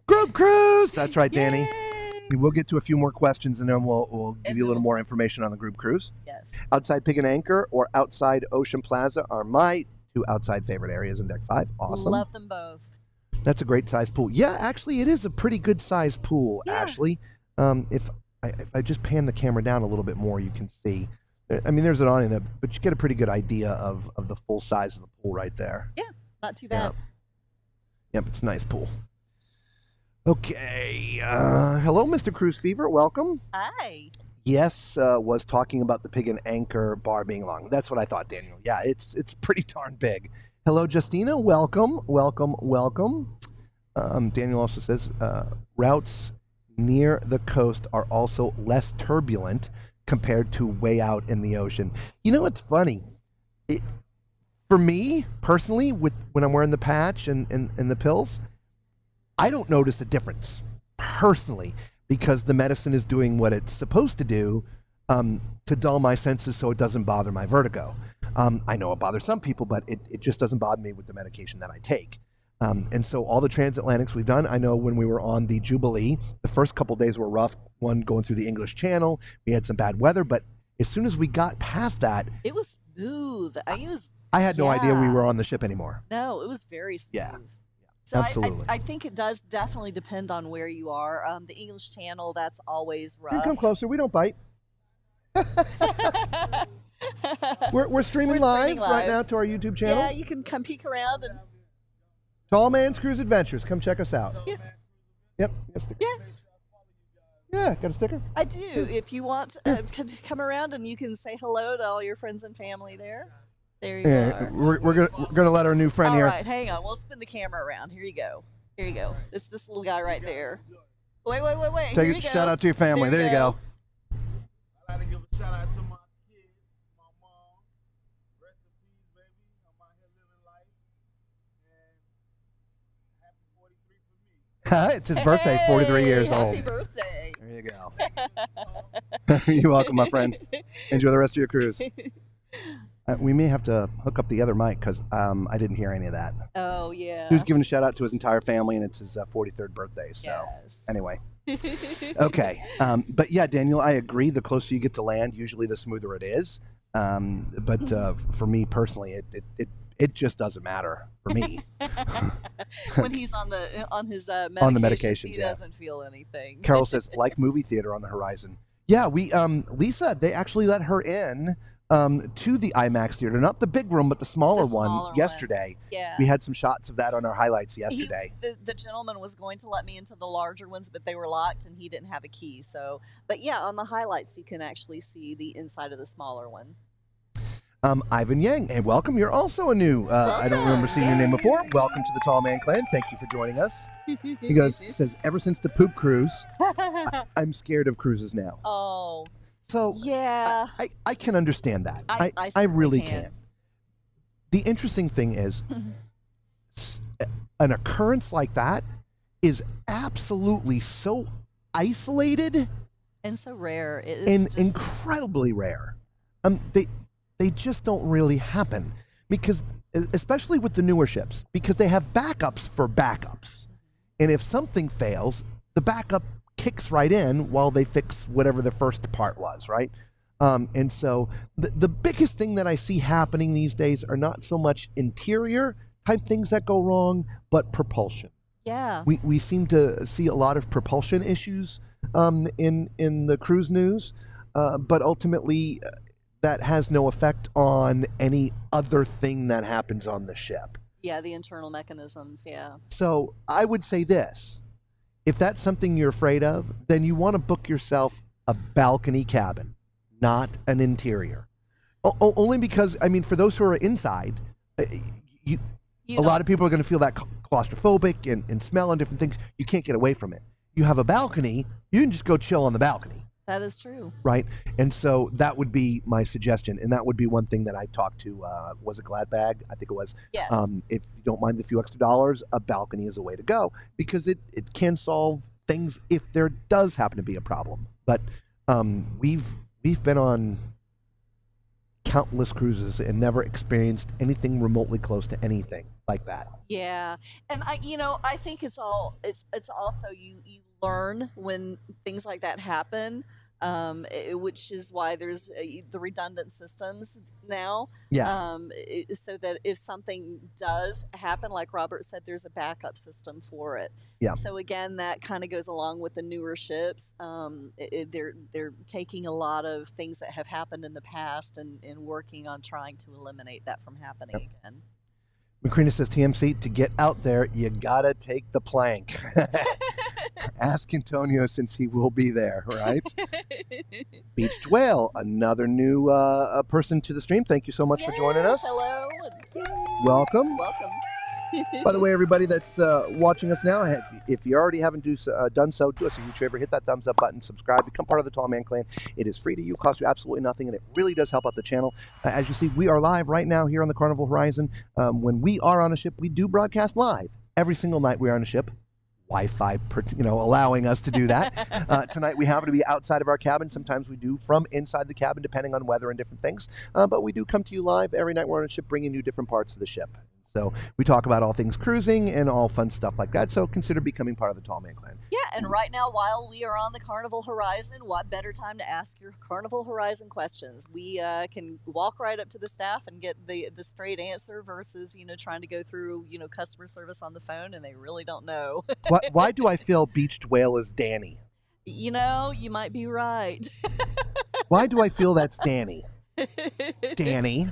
Group cruise. That's right, Danny. Yay! We will get to a few more questions, and then we'll give you a little more information on the group cruise. Yes. Outside Pig and Anchor or outside Ocean Plaza are my 2 outside favorite areas in Deck 5. Awesome. Love them both. That's a great size pool. Yeah, actually, it is a pretty good size pool, Ashley. If I just pan the camera down a little bit more, you can see. I mean, there's an awning there, but you get a pretty good idea of the full size of the pool right there. Yeah, not too bad. Yep, it's a nice pool. Okay. Hello, Mr. Cruise Fever. Welcome. Hi. Yes, was talking about the Pig and Anchor bar being long. That's what I thought, Daniel. Yeah, it's pretty darn big. Hello, Justina. Welcome. Daniel also says routes near the coast are also less turbulent compared to way out in the ocean. You know, it's funny. For me, personally, when I'm wearing the patch and the pills, I don't notice a difference, personally, because the medicine is doing what it's supposed to do to dull my senses so it doesn't bother my vertigo. I know it bothers some people, but it just doesn't bother me with the medication that I take. And so all the transatlantics we've done, I know when we were on the Jubilee, the first couple days were rough, one going through the English Channel. We had some bad weather, but as soon as we got past that, It was smooth. I had no idea we Yeah. were on the ship anymore. No, it was very smooth. Yeah. So Absolutely. I think it does definitely depend on where you are. The English Channel, that's always You can rough. come closer. We don't bite. We're streaming live right now to our YouTube channel. Yeah, you can come peek around and Tall Man's Cruise Adventures. Come check us out. Yeah. Yep. Got a sticker. yeah, Yeah, got a sticker. I do. If you want to come around and you can say hello to all your friends and family there. There you Yeah, are. we're gonna let our new friend All here. right, hang on. We'll spin the camera around. Here you go. Here you go. This little guy right there. Wait. Take Here a you shout go. out to your family. There you go. I'd like to give a shout out to my kids, my mom. Rest in peace, baby. I'm out here living life. And happy 43 for me. It's his birthday, 43 years Hey, old. Happy birthday. There you go. You're welcome, my friend. Enjoy the rest of your cruise. We may have to hook up the other mic because I didn't hear any of that. Oh, yeah. He was giving a shout out to his entire family, and it's his 43rd birthday. So Yes. anyway, okay. But yeah, Daniel, I agree. The closer you get to land, usually the smoother it is. But for me personally, it just doesn't matter for me. When he's on his medications, On the medications, he yeah. doesn't feel anything. Carol says, like movie theater on the horizon. Yeah, we Lisa, they actually let her in to the IMAX theater, not the big room, but the smaller The smaller one one. yesterday. Yeah. We had some shots of that on our highlights yesterday. The gentleman was going to let me into the larger ones, but they were locked and he didn't have a key. So, but yeah, on the highlights, you can actually see the inside of the smaller one. Ivan Yang, hey, welcome. You're also a new, I don't remember seeing your name before. Welcome to the Tall Man Clan. Thank you for joining us. He says, ever since the poop cruise, I'm scared of cruises now. Oh, So yeah. I can understand that. I I certainly really can. can. The interesting thing is, an occurrence like that is absolutely so isolated And so rare. It's and just, incredibly rare. They just don't really happen because, especially with the newer ships, because they have backups for backups, and if something fails, the backup kicks right in while they fix whatever the first part was, right? And so the biggest thing that I see happening these days are not so much interior type things that go wrong, but propulsion. yeah. We seem to see a lot of propulsion issues in the cruise news, but ultimately that has no effect on any other thing that happens on the ship. Yeah, the internal mechanisms. Yeah. So I would say this. If that's something you're afraid of, then you want to book yourself a balcony cabin, not an interior. Only because, I mean, for those who are inside, You a don't- lot of people are going to feel that claustrophobic and smell and different things. You can't get away from it. You have a balcony, you can just go chill on the balcony, That is true. right? And so that would be my suggestion. And that would be one thing that I talked to, was it Gladbag? I think it was. Yes. If you don't mind the few extra dollars, a balcony is a way to go because it can solve things if there does happen to be a problem. But we've been on countless cruises and never experienced anything remotely close to anything like that. Yeah, and I think it's also you learn when things like that happen, which is why there's the redundant systems now. Yeah. So that if something does happen, like Robert said, there's a backup system for it. Yeah. So again, that kind of goes along with the newer ships. They're taking a lot of things that have happened in the past and working on trying to eliminate that from happening again. Macrina says, TMC, to get out there, you gotta take the plank. Ask Antonio since he will be there, right? Beached Whale, another new person to the stream. Thank you so much for joining us. Hello. Welcome. Welcome. By the way, everybody that's watching us now, if you already haven't done so, do us a huge favor. Hit that thumbs up button, subscribe, become part of the Tall Man Clan. It is free to you, costs you absolutely nothing, and it really does help out the channel. As you see, we are live right now here on the Carnival Horizon. When we are on a ship, we do broadcast live. Every single night we are on a ship. Wi-Fi, allowing us to do that. Tonight we happen to be outside of our cabin. Sometimes we do from inside the cabin, depending on weather and different things. But we do come to you live every night we're on a ship, bringing you different parts of the ship. So we talk about all things cruising and all fun stuff like that. So consider becoming part of the Tall Man Clan. Yeah, and right now, while we are on the Carnival Horizon, what better time to ask your Carnival Horizon questions? We can walk right up to the staff and get the straight answer versus, trying to go through, customer service on the phone and they really don't know. Why do I feel Beached Whale is Danny? You might be right. Why do I feel that's Danny? Danny.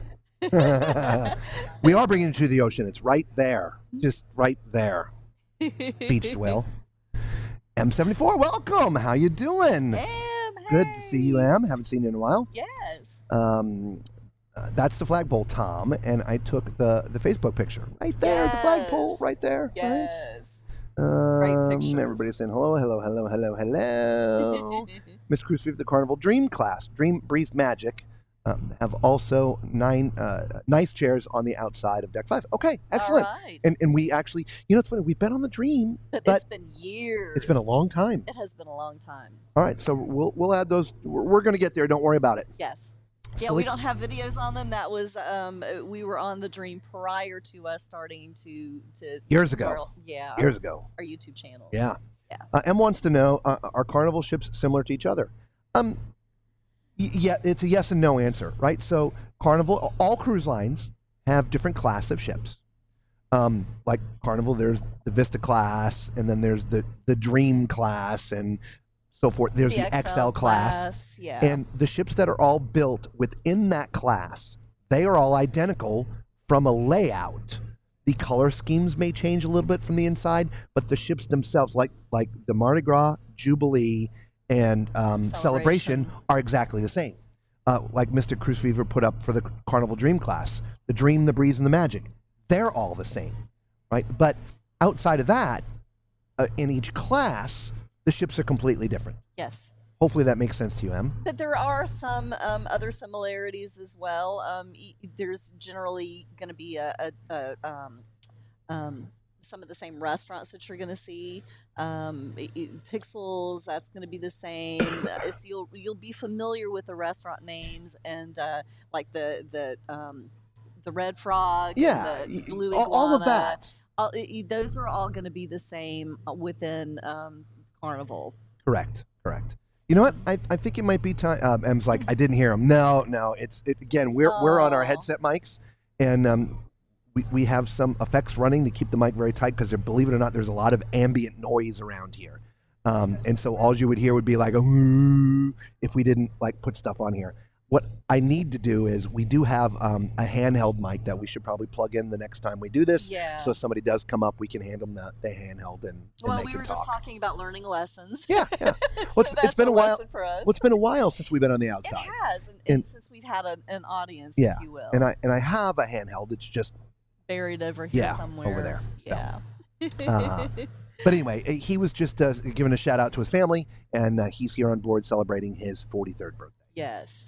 We are bringing it to the ocean. It's right there. Just right there. Beached Whale. M74, welcome. How you doing? Em, Good to see you, Em. Haven't seen you in a while. Yes. That's the flagpole, Tom, and I took the Facebook picture. Right there, the flagpole, right there. Yes. Right? Great pictures. Everybody's saying hello, hello, hello, hello, hello. Miss Cruise Fever, the Carnival Dream class, Dream Breeze Magic, have also 9 nice chairs on the outside of Deck 5. Okay, excellent. All right. And we actually, it's funny, we've been on the Dream, but it's been years. It's been a long time. It has been a long time. All right, so we'll add those. We're going to get there. Don't worry about it. Yes. So Yeah, we don't have videos on them. That was we were on the Dream prior to us starting to years ago. Years ago. Our YouTube channel. Yeah. Em wants to know, are Carnival ships similar to each other? Yeah, it's a yes and no answer, right? So Carnival, all cruise lines have different class of ships. Like Carnival, there's the Vista class, and then there's the Dream class, and so forth. There's the XL class. Yeah. And the ships that are all built within that class, they are all identical from a layout. The color schemes may change a little bit from the inside, but the ships themselves, like the Mardi Gras, Jubilee, and Celebration are exactly the same. Like Mr. Cruise Fever put up for the Carnival Dream class, the Dream, the Breeze, and the Magic. They're all the same, right? But outside of that, in each class, the ships are completely different. Yes. Hopefully that makes sense to you, Em. But there are some other similarities as well. There's generally going to be some of the same restaurants that you're going to see. Pixels, that's going to be the same. So you'll be familiar with the restaurant names and like the Red Frog, Yeah, and the Blue all of that. Those are all going to be the same within Carnival. Correct. You know what? I think it might be time. Em's like, I didn't hear him. No. Again, we're on our headset mics, and we have some effects running to keep the mic very tight because, believe it or not, there's a lot of ambient noise around here. And so all you would hear would be like a whoo if we didn't put stuff on here. What I need to do is we do have a handheld mic that we should probably plug in the next time we do this. Yeah. So if somebody does come up, we can hand them the handheld and they we can were talk. just talking about learning lessons. Yeah. So It's been a while. For us. Well, it's been a while since we've been on the outside. It has, and since we've had an audience, yeah, if you will. And I have a handheld. It's just buried over here somewhere. over there. Yeah. But anyway, he was just giving a shout out to his family, and he's here on board celebrating his 43rd birthday. Yes.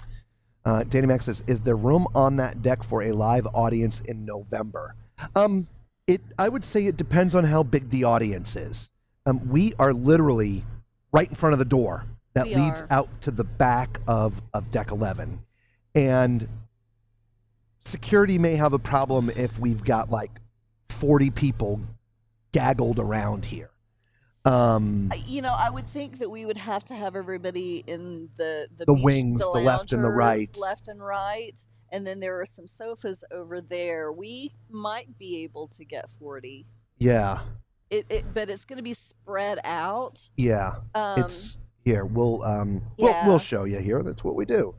Danny Max says, is there room on that deck for a live audience in November? I would say it depends on how big the audience is. We are literally right in front of the door that leads out to the back of Deck 11. And security may have a problem if we've got 40 people gaggled around here. I would think that we would have to have everybody in the wings, the left and the right. Left and right. And then there are some sofas over there. We might be able to get 40. Yeah. But it's going to be spread out. Yeah. It's here. We'll show you here. That's what we do.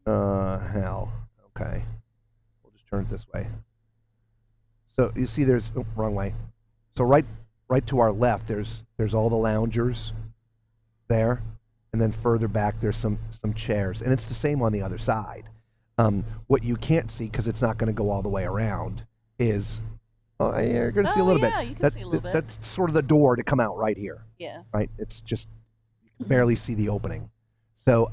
Hell. Okay. We'll just turn it this way. So you see, wrong way. So right right to our left, there's all the loungers there, and then further back there's some chairs, and it's the same on the other side. What you can't see, because it's not going to go all the way around, is you're going to see a little bit. You can see a little bit. That's sort of the door to come out right here. Yeah. Right. It's just you can barely see the opening, so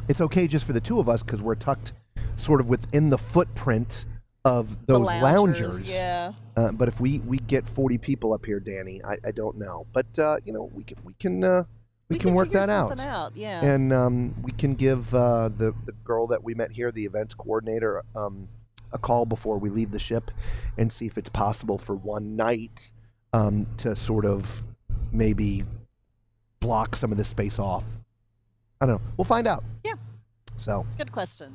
it's okay just for the two of us because we're tucked sort of within the footprint of those loungers. Yeah. But if we get 40 people up here, Danny, I don't know. But we can work that out. Yeah. And we can give the girl that we met here, the events coordinator, a call before we leave the ship and see if it's possible for one night to sort of maybe block some of this space off. I don't know. We'll find out. Yeah. So. Good question.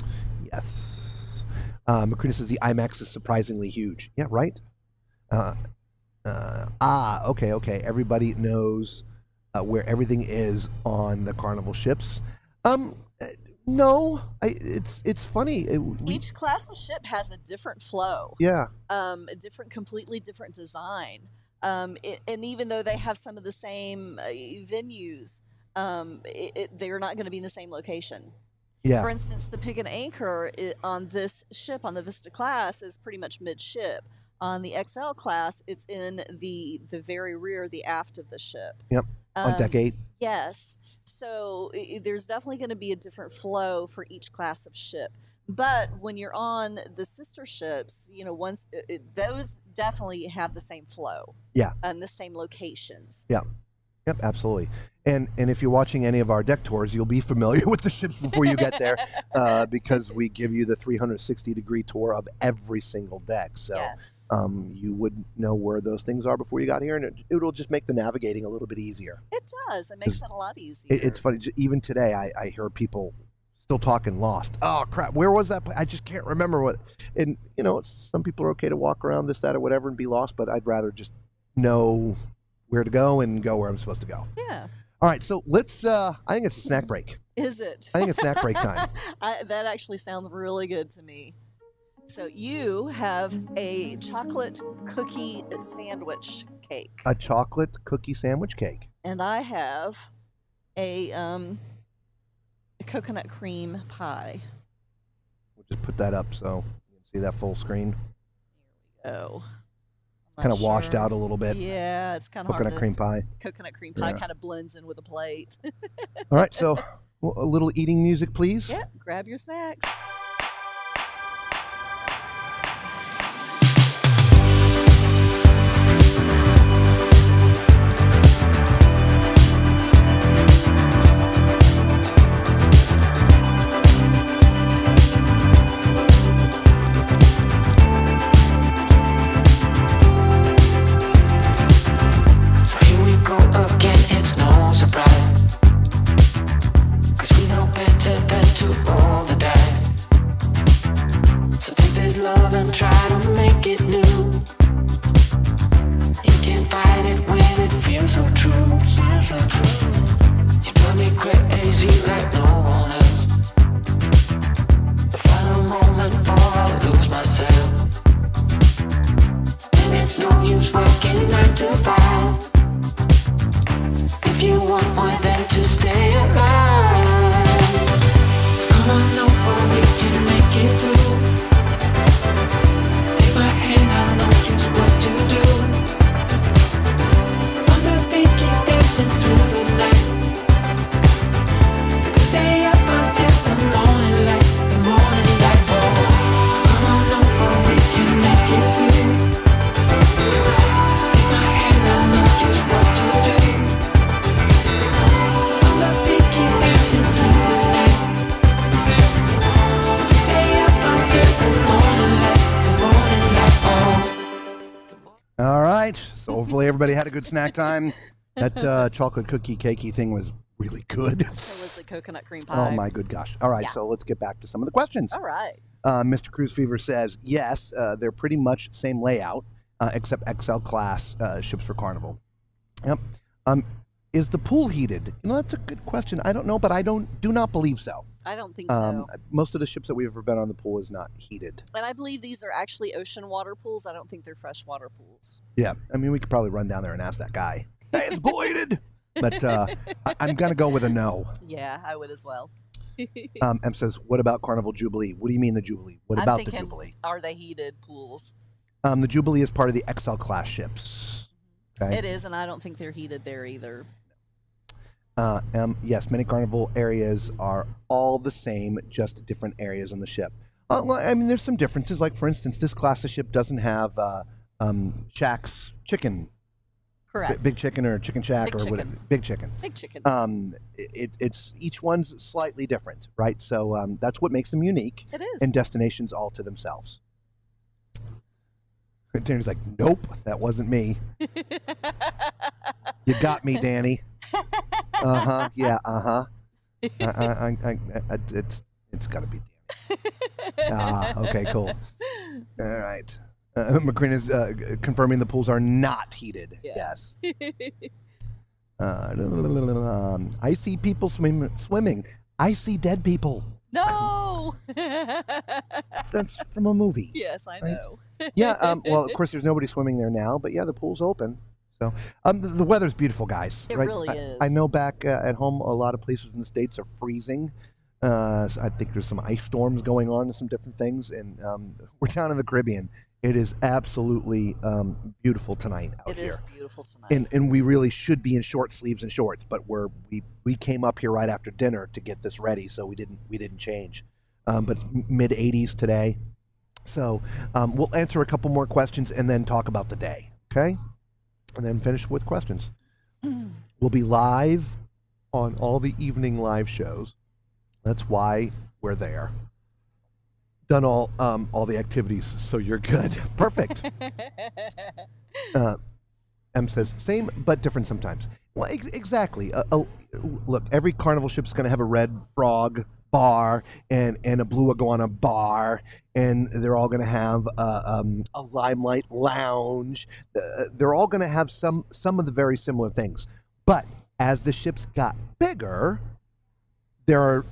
Yes. Macrina says the IMAX is surprisingly huge. Yeah, right? Okay. Everybody knows where everything is on the Carnival ships. No, it's funny. Each class of ship has a different flow. Yeah. A completely different design. And even though they have some of the same venues, they're not going to be in the same location. Yeah. For instance, the Pig and Anchor on this ship, on the Vista class, is pretty much midship. On the XL class, it's in the very rear, the aft of the ship. Yep. On deck 8. Yes. So there's definitely going to be a different flow for each class of ship. But when you're on the sister ships, those definitely have the same flow. Yeah. And the same locations. Yeah. Yep, absolutely. And if you're watching any of our deck tours, you'll be familiar with the ships before you get there because we give you the 360-degree tour of every single deck. So yes. You would know where those things are before you got here, and it will just make the navigating a little bit easier. It does. It makes it a lot easier. It's funny. Even today, I hear people still talking Lost. Oh, crap. Where was that? I just can't remember what. And, some people are okay to walk around this, that, or whatever and be lost, but I'd rather just know where to go and go where I'm supposed to go. Yeah. All right, so let's, I think it's a snack break. Is it? I think it's snack break time. That actually sounds really good to me. So you have a chocolate cookie sandwich cake. A chocolate cookie sandwich cake. And I have a coconut cream pie. We'll just put that up so you can see that full screen. Here we go. Kind of washed out a little bit. Yeah, it's kind of hard. Coconut cream pie. Coconut cream pie kind of blends in with a plate. All right, so a little eating music, please. Yeah, grab your snacks. Hopefully everybody had a good snack time. That chocolate cookie cakey thing was really good. So was the coconut cream pie. Oh, my good gosh. All right, so let's get back to some of the questions. All right. Mr. Cruise Fever says, yes, they're pretty much same layout, except XL class ships for Carnival. Yep. Is the pool heated? That's a good question. I don't know, but do not believe so. I don't think so. Most of the ships that we've ever been on the pool is not heated. And I believe these are actually ocean water pools. I don't think they're freshwater pools. Yeah, I mean, we could probably run down there and ask that guy. Hey, it's pool heated? But I'm going to go with a no. Yeah, I would as well. Em says, what about Carnival Jubilee? What do you mean the Jubilee? What I'm about thinking, the Jubilee? Are they heated pools? The Jubilee is part of the XL class ships. Okay? It is, and I don't think they're heated there either. Yes, many Carnival areas are all the same, just different areas on the ship. Well, I mean, there's some differences. Like, for instance, this class of ship doesn't have Shack's chicken. Correct. Big chicken or chicken shack Big or chicken. whatever. Big chicken. Big chicken. It's each one's slightly different, right? So that's what makes them unique. It is. And destinations all to themselves. And Danny's like, nope, that wasn't me. You got me, Danny. Uh-huh. Yeah, uh-huh. It's got to be Danny. Okay, cool. All right. Macrina's confirming the pools are not heated. Yeah. Yes. I see people swimming. I see dead people. No! That's from a movie. Yes, I right? know. Yeah, well, of course, there's nobody swimming there now, but yeah, the pool's open. So the weather's beautiful, guys. It right? really is. I know back at home, a lot of places in the States are freezing. So I think there's some ice storms going on and some different things. And we're down in the Caribbean. It is absolutely beautiful tonight out here. It is beautiful tonight. And we really should be in short sleeves and shorts, but we came up here right after dinner to get this ready, so we didn't change. But mid 80s today. So we'll answer a couple more questions and then talk about the day, okay? And then finish with questions. We'll be live on all the evening live shows. That's why we're there. Done all the activities, so you're good. Perfect. M says, same but different sometimes. Well, exactly. Look, every Carnival ship is going to have a red frog bar and a blue iguana bar, and they're all going to have a limelight lounge. They're all going to have some of the very similar things. But as the ships got bigger, there are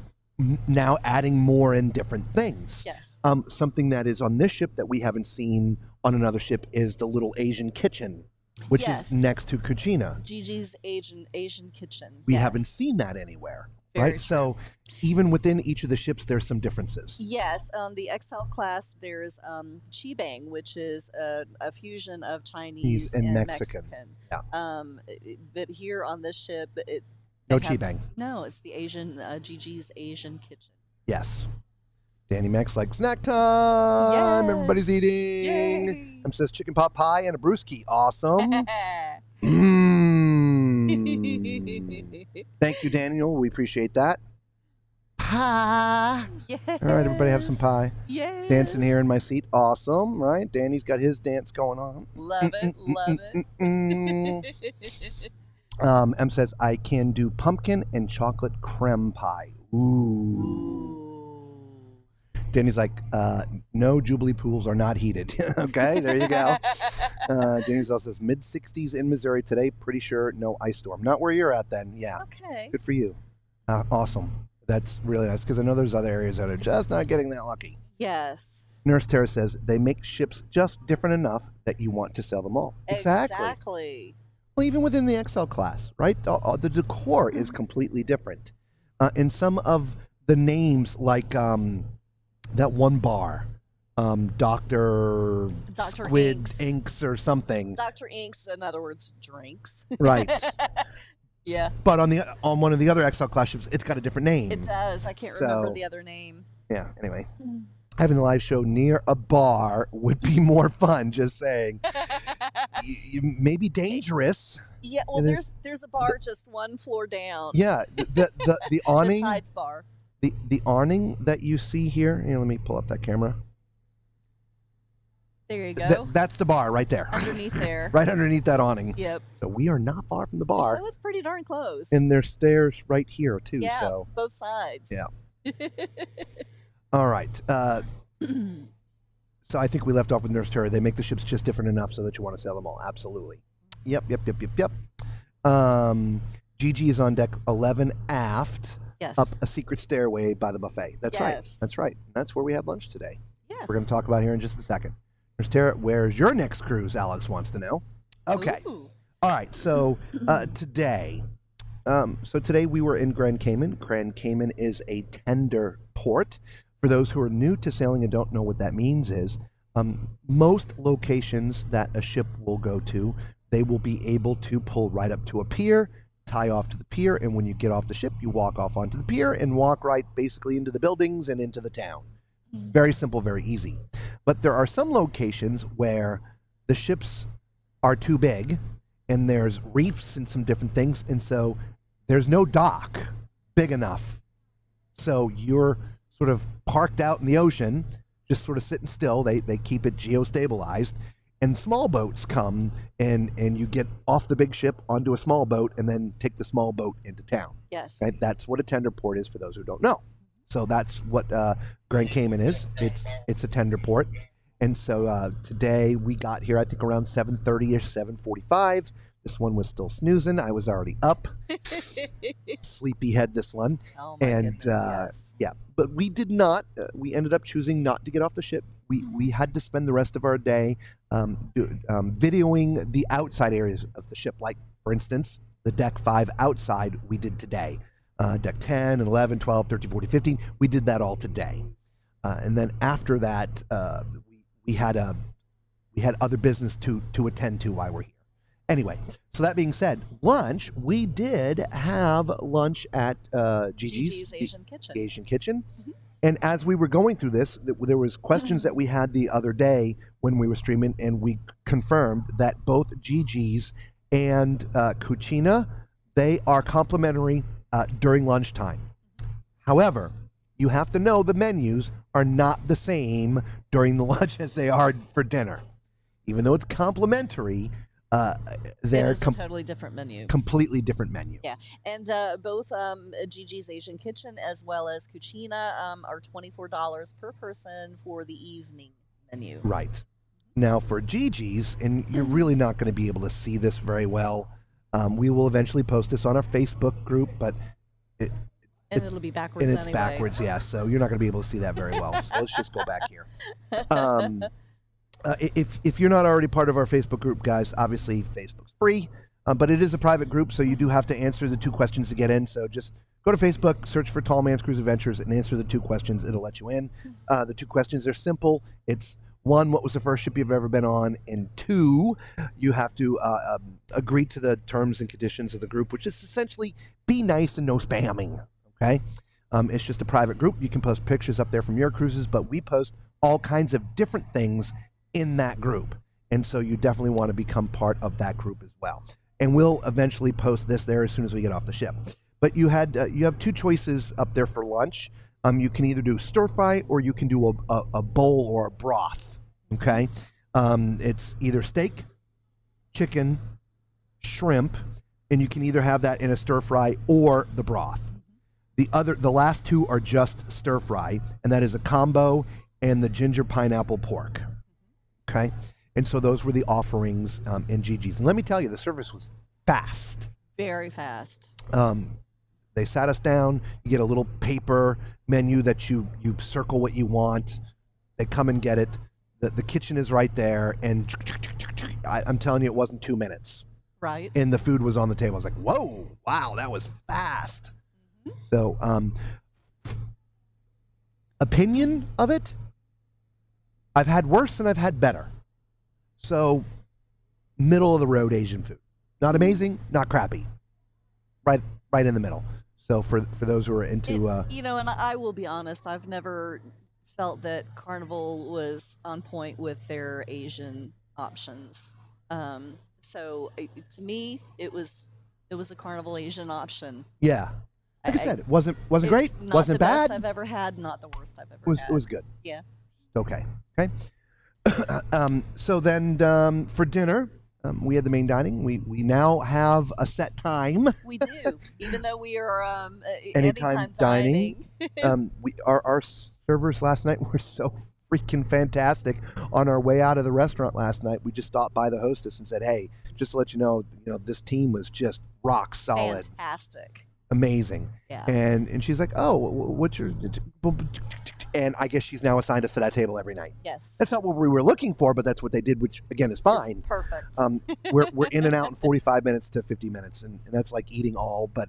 now adding more and different things. Yes. Something that is on this ship that we haven't seen on another ship is the little Asian kitchen, which is next to Cucina. Gigi's Asian kitchen. We haven't seen that anywhere. Very right? So even within each of the ships, there's some differences. Yes. The XL class, there's Chibang, which is a fusion of Chinese and Mexican. Yeah. But here on this ship, no Chibang. No, it's the Gigi's Asian kitchen. Yes. Danny Mac's like, snack time! Yes. Everybody's eating! Yay. Says chicken pot pie and a brewski. Awesome. Thank you, Daniel. We appreciate that. Pie. Yes. All right, everybody have some pie. Yes. Dancing here in my seat. Awesome, right? Danny's got his dance going on. Love it. Love it. M says, I can do pumpkin and chocolate creme pie. Ooh. Danny's like, no, Jubilee pools are not heated. Okay, there you go. Danny's also says, mid-60s in Missouri today. Pretty sure no ice storm. Not where you're at then. Yeah. Okay. Good for you. Awesome. That's really nice because I know there's other areas that are just not getting that lucky. Yes. Nurse Tara says, they make ships just different enough that you want to sell them all. Exactly. Well, even within the XL class, right? The decor is completely different. And some of the names, like that one bar, Dr. Squid Inks or something. Dr. Inks, in other words, drinks. Right. Yeah. But on one of the other XL class ships, it's got a different name. It does. I can't remember the other name. Yeah, anyway. Having the live show near a bar would be more fun, just saying. Maybe dangerous. Yeah, well, there's a bar just one floor down. Yeah, the awning. The Tides bar. The awning that you see here. Let me pull up that camera. There you go. That's the bar right there. Underneath there. Right underneath that awning. Yep. So we are not far from the bar. So it's pretty darn close. And there's stairs right here too. Yeah, so both sides. Yeah. All right. So I think we left off with Nurse Terry. They make the ships just different enough so that you want to sell them all. Absolutely. Yep. Gigi is on deck 11 aft. Yes. up a secret stairway by the buffet. That's right. Yes. That's right. That's where we had lunch today. Yeah. We're going to talk about here in just a second. There's Tara. Where's your next cruise? Alex wants to know. Okay. Ooh. All right. So today, today we were in Grand Cayman. Grand Cayman is a tender port. For those who are new to sailing and don't know what that means is, most locations that a ship will go to, they will be able to pull right up to a pier, tie off to the pier, and when you get off the ship, you walk off onto the pier and walk right basically into the buildings and into the town. Very simple, very easy. But there are some locations where the ships are too big and there's reefs and some different things, and so there's no dock big enough. So you're sort of parked out in the ocean, just sort of sitting still. They keep it geostabilized. And small boats come and you get off the big ship onto a small boat and then take the small boat into town. Yes. Right? That's what a tender port is for those who don't know. So that's what Grand Cayman is. It's a tender port. And so today we got here, I think around 7:30-ish, 7:45. This one was still snoozing. I was already up. Sleepyhead, this one. Oh, my goodness, yes. Yeah. But we did not. We ended up choosing not to get off the ship. We had to spend the rest of our day videoing the outside areas of the ship. Like, for instance, the deck 5 outside we did today. Deck 10 and 11, 12, 13, 14, 15. We did that all today. And then after that, we had other business to attend to while we're here. Anyway, so that being said, lunch, we did have lunch at Gigi's Asian Kitchen. Asian Kitchen. Mm-hmm. And as we were going through this, there was questions that we had the other day when we were streaming, and we confirmed that both Gigi's and Cucina, they are complimentary during lunchtime. However, you have to know the menus are not the same during the lunch as they are for dinner. Even though it's complimentary, they're a totally different menu. Completely different menu. Yeah, and both Gigi's Asian Kitchen as well as Cucina are $24 per person for the evening menu. Right. Now for Gigi's, and you're really not going to be able to see this very well. We will eventually post this on our Facebook group, but it'll be backwards. And it's anyway. backwards, yeah. So you're not going to be able to see that very well. So let's just go back here. If you're not already part of our Facebook group, guys, obviously Facebook's free, but it is a private group, so you do have to answer the 2 questions to get in. So just go to Facebook, search for Tall Man's Cruise Adventures, and answer the 2 questions. It'll let you in. The 2 questions are simple. It's 1, what was the first ship you've ever been on? And 2, you have to agree to the terms and conditions of the group, which is essentially be nice and no spamming. Okay? It's just a private group. You can post pictures up there from your cruises, but we post all kinds of different things in that group. And so you definitely want to become part of that group as well. And we'll eventually post this there as soon as we get off the ship. But you have 2 choices up there for lunch. You can either do stir fry or you can do a bowl or a broth. Okay? It's either steak, chicken, shrimp, and you can either have that in a stir fry or the broth. The last 2 are just stir fry, and that is a combo and the ginger pineapple pork. Okay? And so those were the offerings in Gigi's. And let me tell you, the service was fast. Very fast. They sat us down. You get a little paper menu that you circle what you want. They come and get it. The kitchen is right there. And I'm telling you, it wasn't 2 minutes. Right. And the food was on the table. I was like, whoa, wow, that was fast. Mm-hmm. So opinion of it, I've had worse and I've had better. So, middle of the road Asian food. Not amazing, not crappy. Right in the middle. So for those who are into... and I will be honest, I've never felt that Carnival was on point with their Asian options. So to me, it was a Carnival Asian option. Yeah. Like I said, it wasn't great, not wasn't the bad. Best I've ever had, not the worst I've ever had. It was good. Yeah. Okay. So then for dinner, we had the main dining. We now have a set time. We do, even though we are anytime dining. Our servers last night were so freaking fantastic. On our way out of the restaurant last night, we just stopped by the hostess and said, "Hey, just to let you know, this team was just rock solid." Fantastic. amazing. Yeah. And she's like, oh, what's your... And I guess she's now assigned us to that table every night. Yes. That's not what we were looking for, but that's what they did, which, again, is fine. It's perfect. We're in and out in 45 minutes to 50 minutes, and that's like eating all but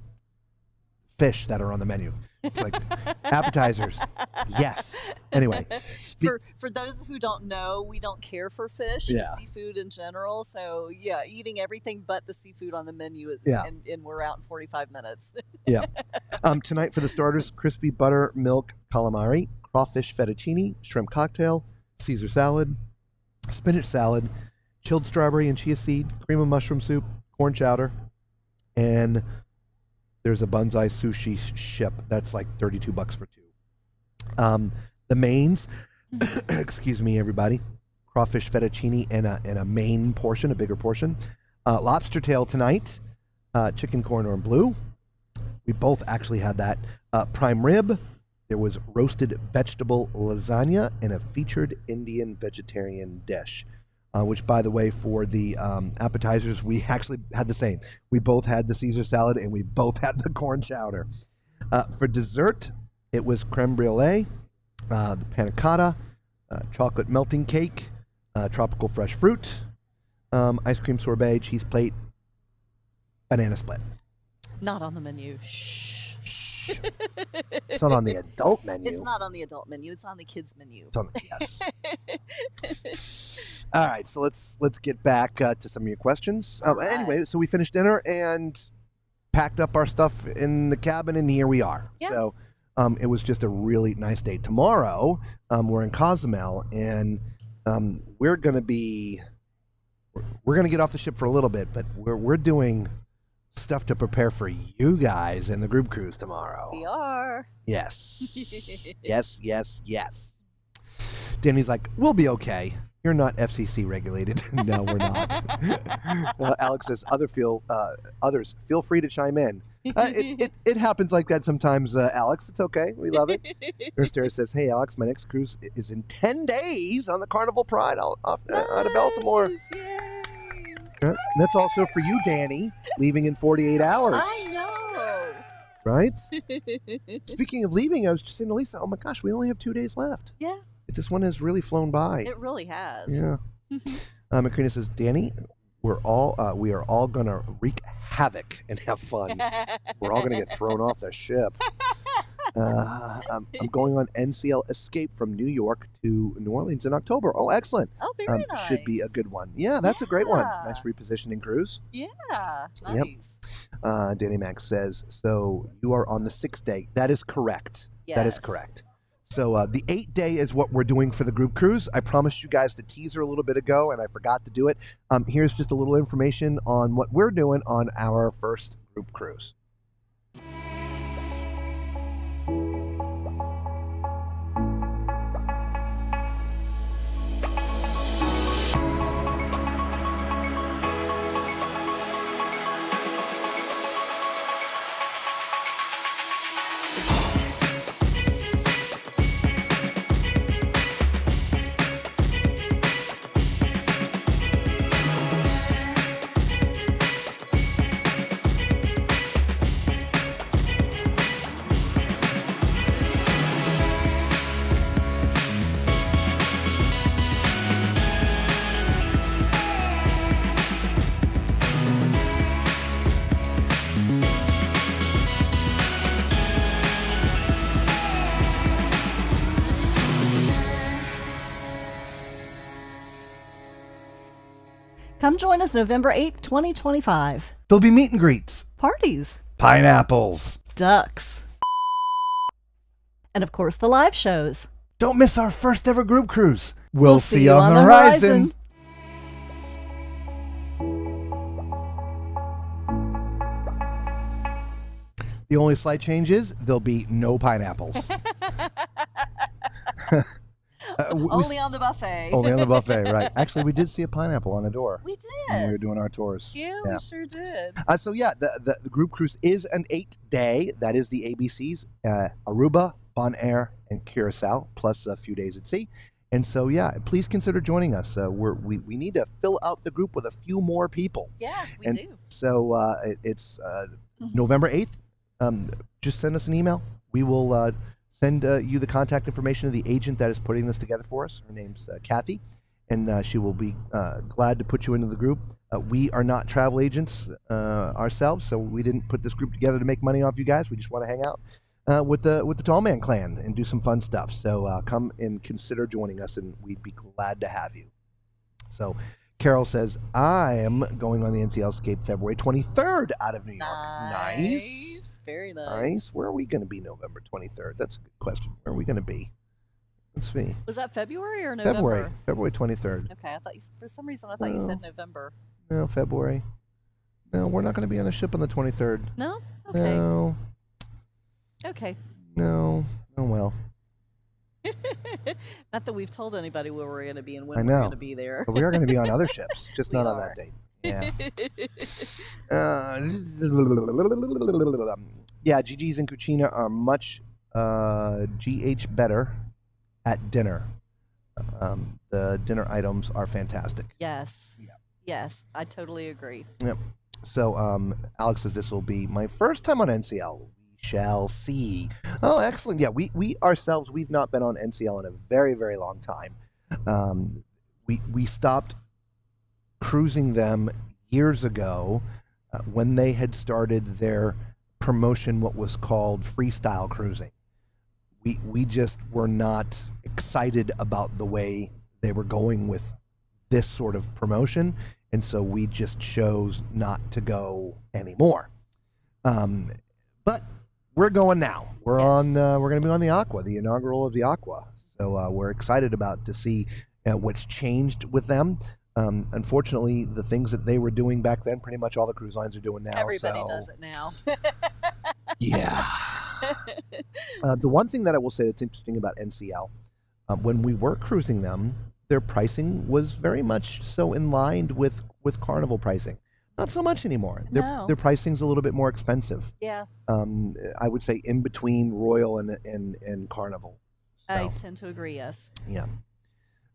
fish that are on the menu. It's like appetizers. Yes. Anyway. For those who don't know, we don't care for fish, seafood in general. So, yeah, eating everything but the seafood on the menu, and we're out in 45 minutes. Yeah. Tonight for the starters, crispy buttermilk calamari, crawfish fettuccine, shrimp cocktail, Caesar salad, spinach salad, chilled strawberry and chia seed, cream of mushroom soup, corn chowder, and there's a bonsai sushi ship. That's like $32 for two. The mains, excuse me, everybody, crawfish fettuccine and a main portion, a bigger portion. Lobster tail tonight, chicken corn bleu. We both actually had that. Prime rib. There was roasted vegetable lasagna and a featured Indian vegetarian dish, which, by the way, for the appetizers, we actually had the same. We both had the Caesar salad and we both had the corn chowder. For dessert, it was creme brulee, the panna cotta, chocolate melting cake, tropical fresh fruit, ice cream sorbet, cheese plate, banana split. Not on the menu. Shh. It's not on the adult menu. It's not on the adult menu. It's on the kids menu. It's on yes. All right, so let's get back to some of your questions. Right. Anyway, so we finished dinner and packed up our stuff in the cabin, and here we are. Yeah. So it was just a really nice day. Tomorrow, we're in Cozumel, and we're gonna get off the ship for a little bit, but we're doing stuff to prepare for you guys and the group cruise tomorrow. We are. Yes. yes. Danny's like, we'll be okay. You're not FCC regulated. No, we're not. Alex says, others feel free to chime in. It happens like that sometimes, Alex. It's okay. We love it. Nurse Tara says, hey, Alex, my next cruise is in 10 days on the Carnival Pride out of Baltimore. Yay. And that's also for you, Danny, leaving in 48 hours. I know. Right? Speaking of leaving, I was just saying to Lisa, oh my gosh, we only have 2 days left. Yeah. This one has really flown by. It really has. Yeah. Macrina says, Danny, we are all going to wreak havoc and have fun. We're all going to get thrown off the ship. I'm going on NCL Escape from New York to New Orleans in October. Oh, excellent. Oh, very nice. Should be a good one. Yeah, that's a great one. Nice repositioning cruise. Yeah, nice. Yep. Danny Max says, so you are on the 6th day. That is correct. Yes. That is correct. So the 8th day is what we're doing for the group cruise. I promised you guys the teaser a little bit ago, and I forgot to do it. Here's just a little information on what we're doing on our first group cruise. Come join us November 8th, 2025. There'll be meet and greets, Parties, pineapples, ducks, and of course the live shows. Don't miss our first ever group cruise. We'll see you on the horizon. The only slight change is there'll be no pineapples. Only on the buffet. Only on the buffet, right. Actually, we did see a pineapple on a door. We did. When we were doing our tours. Yeah, we sure did. The group cruise is an 8-day. That is the ABCs, Aruba, Bonaire, and Curacao, plus a few days at sea. And so, please consider joining us. We need to fill out the group with a few more people. Yeah, we do. So it's November 8th. just send us an email. We will send you the contact information of the agent that is putting this together for us. Her name's Kathy, and she will be glad to put you into the group. We are not travel agents ourselves, so we didn't put this group together to make money off you guys. We just want to hang out with the Tall Man Clan and do some fun stuff. So come and consider joining us, and we'd be glad to have you. So Carol says, I am going on the NCL Escape February 23rd out of New York. Nice. Very nice. Nice. Where are we going to be November 23rd? That's a good question. Where are we going to be? Let's see. Was that February or November? February 23rd. Okay, I thought for some reason I thought you said November. No, February. No, we're not going to be on a ship on the 23rd. No? Okay. No. Okay. No. Oh, well. Not that we've told anybody where we're going to be and when I we're know. going to be there. But we are going to be on other ships, just not on that date. Yeah. GG's and Cucina are much GH better at dinner. The dinner items are fantastic. Yes. Yeah. Yes, I totally agree. Yep. So Alex says this will be my first time on NCL. We shall see. Oh, excellent. Yeah, we ourselves, we've not been on NCL in a very, very long time. We stopped cruising them years ago when they had started their promotion, what was called freestyle cruising. We just were not excited about the way they were going with this sort of promotion, and so we just chose not to go anymore. But we're going now. We're on. We're going to be on the Aqua, the inaugural of the Aqua. So we're excited to see what's changed with them. Unfortunately, the things that they were doing back then, pretty much all the cruise lines are doing now. Everybody does it now. Yeah. The one thing that I will say that's interesting about NCL, when we were cruising them, their pricing was very much so in line with Carnival pricing. Not so much anymore. Their pricing's a little bit more expensive. Yeah. I would say in between Royal and Carnival. So, I tend to agree, yes. Yeah.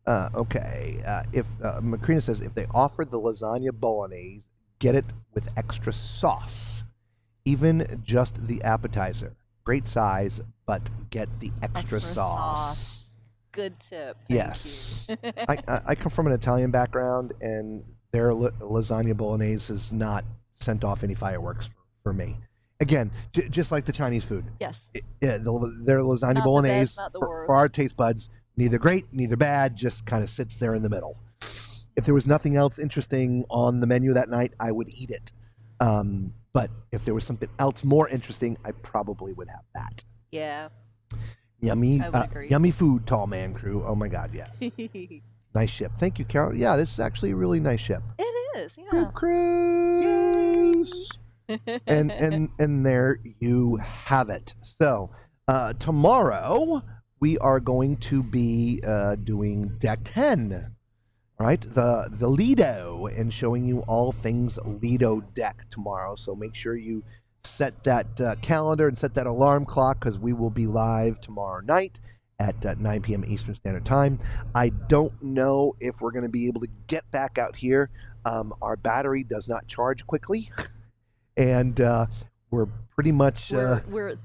Okay. If Macrina says if they offered the lasagna bolognese, get it with extra sauce. Even just the appetizer. Great size, but get the extra sauce. Good tip. Thank yes. I come from an Italian background, and their lasagna bolognese has not sent off any fireworks for me. Again, just like the Chinese food. Yes. Their lasagna not bolognese, the best, for our taste buds, neither great, neither bad, just kind of sits there in the middle. If there was nothing else interesting on the menu that night, I would eat it. But if there was something else more interesting, I probably would have that. Yeah. Yummy food, Tall Man Crew. Oh my God, yeah. Nice ship. Thank you, Carol. Yeah, this is actually a really nice ship. It is, yeah. Good cruise. and there you have it. So tomorrow we are going to be doing Deck 10. All right, the Lido, and showing you all things Lido deck tomorrow. So make sure you set that calendar and set that alarm clock, because we will be live tomorrow night at 9 p.m. Eastern Standard Time. I don't know if we're going to be able to get back out here. Our battery does not charge quickly, and we're pretty much we're at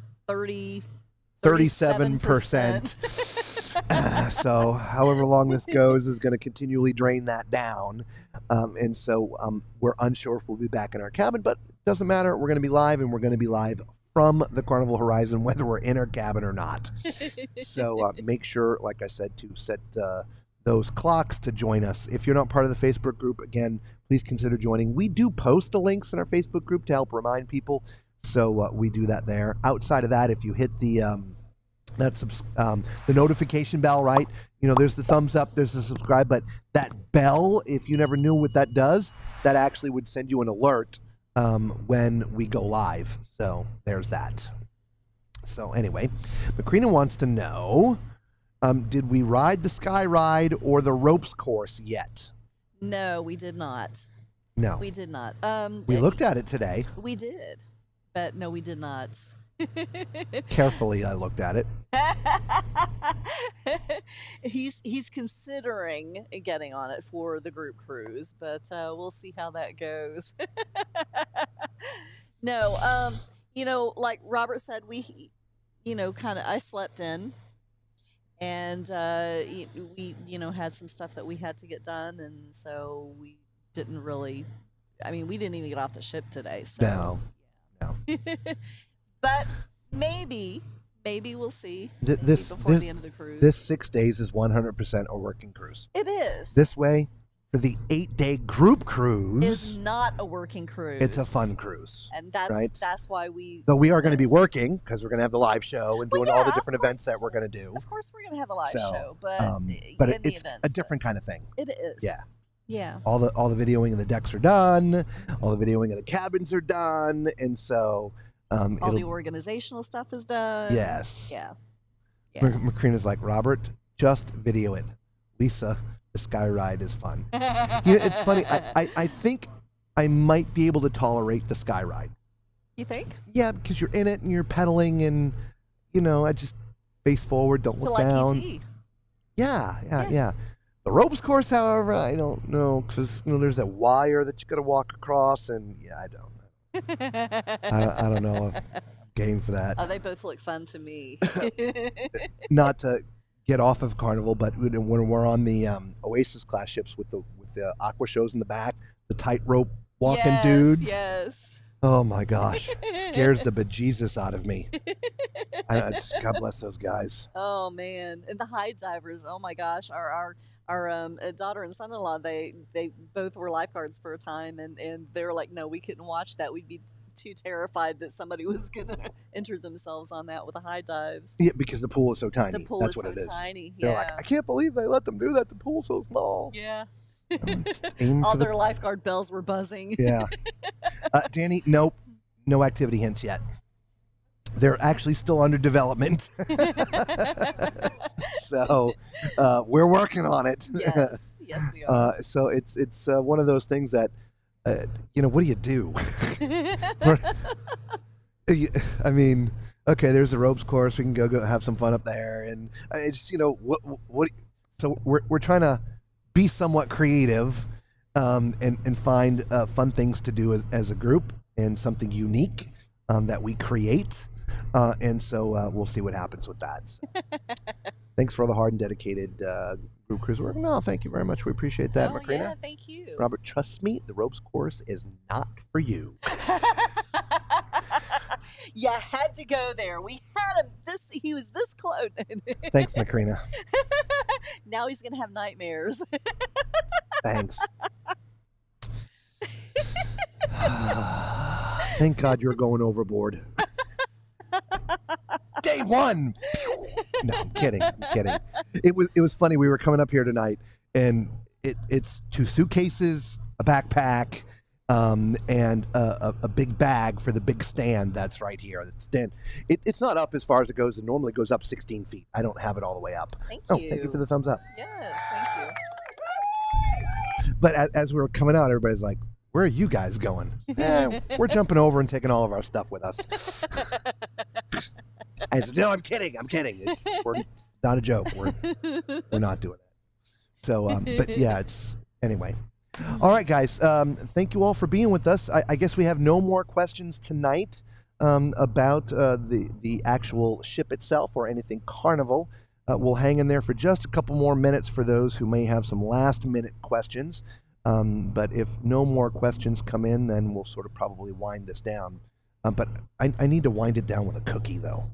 37%. So however long this goes is going to continually drain that down. And so we're unsure if we'll be back in our cabin, but it doesn't matter. We're going to be live, and we're going to be live from the Carnival Horizon, whether we're in our cabin or not. So make sure, like I said, to set those clocks to join us. If you're not part of the Facebook group, again, please consider joining. We do post the links in our Facebook group to help remind people. So we do that there. Outside of that, if you hit the notification bell, right? You know, there's the thumbs up, there's the subscribe, but that bell, if you never knew what that does, that actually would send you an alert when we go live. So there's that. So anyway, Macrina wants to know, did we ride the Sky Ride or the ropes course yet? No, we did not. No. We did not. We looked at it today. We did, but no, we did not. Carefully, I looked at it. He's considering getting on it for the group cruise, but we'll see how that goes. No, You know, like Robert said, we, you know, kind of I slept in, and we, you know, had some stuff that we had to get done, and so we didn't really. I mean, we didn't even get off the ship today. So, No, no. but maybe we'll see This before the end of the cruise. This 6 days is 100% a working cruise. It is. This way, for the 8-day group cruise, is not a working cruise. it's a fun cruise. And that's right? that's why we. Though we are going to be this. working because we're going to have the live show and doing all the of different events course. that we're going to do. Of course, we're going to have the live So, show, but but in the it's events, a different kind of thing. It is. Yeah. Yeah. All the videoing of the decks are done. All the videoing of the cabins are done, and so All the organizational stuff is done. Yes. Yeah. Macrina's like, Robert, just video it. Lisa, the sky ride is fun. You know, it's funny. I think I might be able to tolerate the sky ride. You think? Yeah, because you're in it and you're pedaling, and you know, I just face forward, don't look Feel like down. ET. Yeah. The ropes course, however, I don't know, because you know there's that wire that you got to walk across, and yeah, I don't know. I don't know if I'm game for that. Oh, they both look fun to me. Not to get off of Carnival, but when we're on the Oasis class ships with the aqua shows in the back, the tightrope walking dudes. Yes. Oh my gosh, scares the bejesus out of me. God bless those guys. Oh man, and the high divers. Oh my gosh, our daughter and son-in-law, they both were lifeguards for a time, and they were like, no, we couldn't watch that. We'd be too terrified that somebody was gonna injure themselves on that with the high dives. Yeah, because the pool is so tiny. The pool That's is what so it is. tiny. They're Yeah. like, I can't believe they let them do that. The pool's so small. Yeah. Just aim All for the their lifeguard bells were buzzing. Yeah. Danny, nope. No activity hints yet. They're actually still under development. So we're working on it. Yes. Yes, we are. So it's one of those things that, you know, what do you do? I mean, okay, there's the ropes course. We can go have some fun up there. And it's, you know, what so we're trying to be somewhat creative and find fun things to do as a group and something unique that we create. And so we'll see what happens with that. So, thanks for all the hard and dedicated group cruise work. No, thank you very much. We appreciate that, Macrina. Yeah, thank you. Robert, trust me, the ropes course is not for you. You had to go there. We had him he was this close. Thanks, Macrina. Now he's going to have nightmares. Thanks. Thank God you're going overboard. Day one. No, I'm kidding. It was funny. We were coming up here tonight, and it's 2 suitcases, a backpack, and a big bag for the big stand that's right here. It's not up as far as it goes. It normally goes up 16 feet. I don't have it all the way up. Thank Oh, you. thank you for the thumbs up. Yes, thank you. But as we were coming out, everybody's like, where are you guys going? We're jumping over and taking all of our stuff with us. I said, no, I'm kidding. It's not a joke. We're not doing it. So, but yeah, anyway. All right, guys. Thank you all for being with us. I guess we have no more questions tonight about the actual ship itself or anything Carnival. We'll hang in there for just a couple more minutes for those who may have some last-minute questions. But if no more questions come in, then we'll sort of probably wind this down. But I need to wind it down with a cookie, though.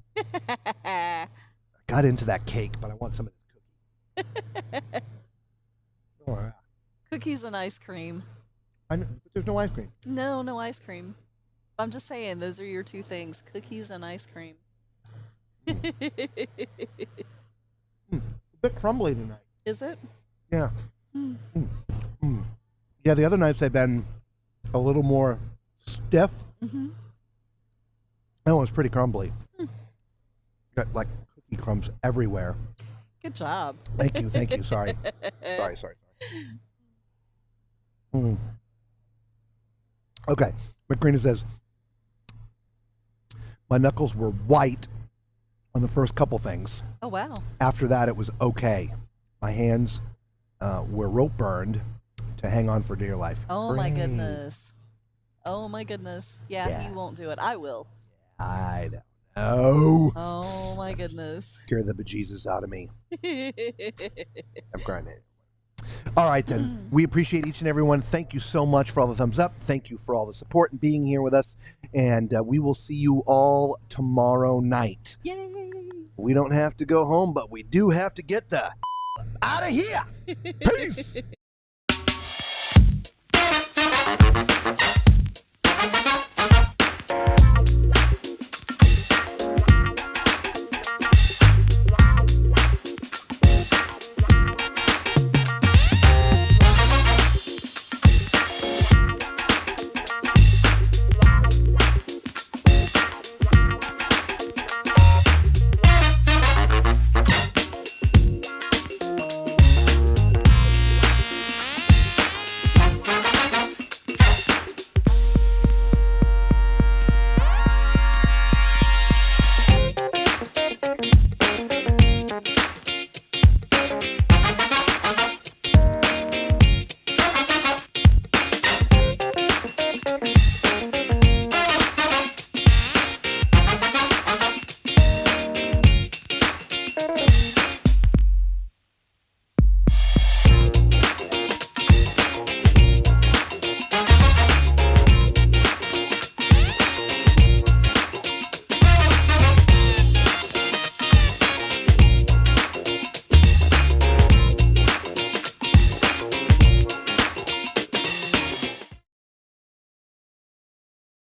I got into that cake, but I want some of this cookie. All right. Cookies and ice cream. But there's no ice cream. No ice cream. I'm just saying, those are your two things, cookies and ice cream. A bit crumbly tonight. Is it? Yeah. Yeah, the other nights they've been a little more stiff. Mm-hmm. That one was pretty crumbly. Got like cookie crumbs everywhere. Good job. Thank you. Sorry. Sorry. Okay. Macrina says, my knuckles were white on the first couple things. Oh, wow. After that, it was okay. My hands were rope burned to hang on for dear life. Oh, Great. my goodness. Yeah, Yeah. you won't do it. I will. I don't know. Oh my goodness. Scare the bejesus out of me. I'm crying. All right, then. We appreciate each and every one. Thank you so much for all the thumbs up. Thank you for all the support and being here with us. And we will see you all tomorrow night. Yay! We don't have to go home, but we do have to get the out of here. Peace.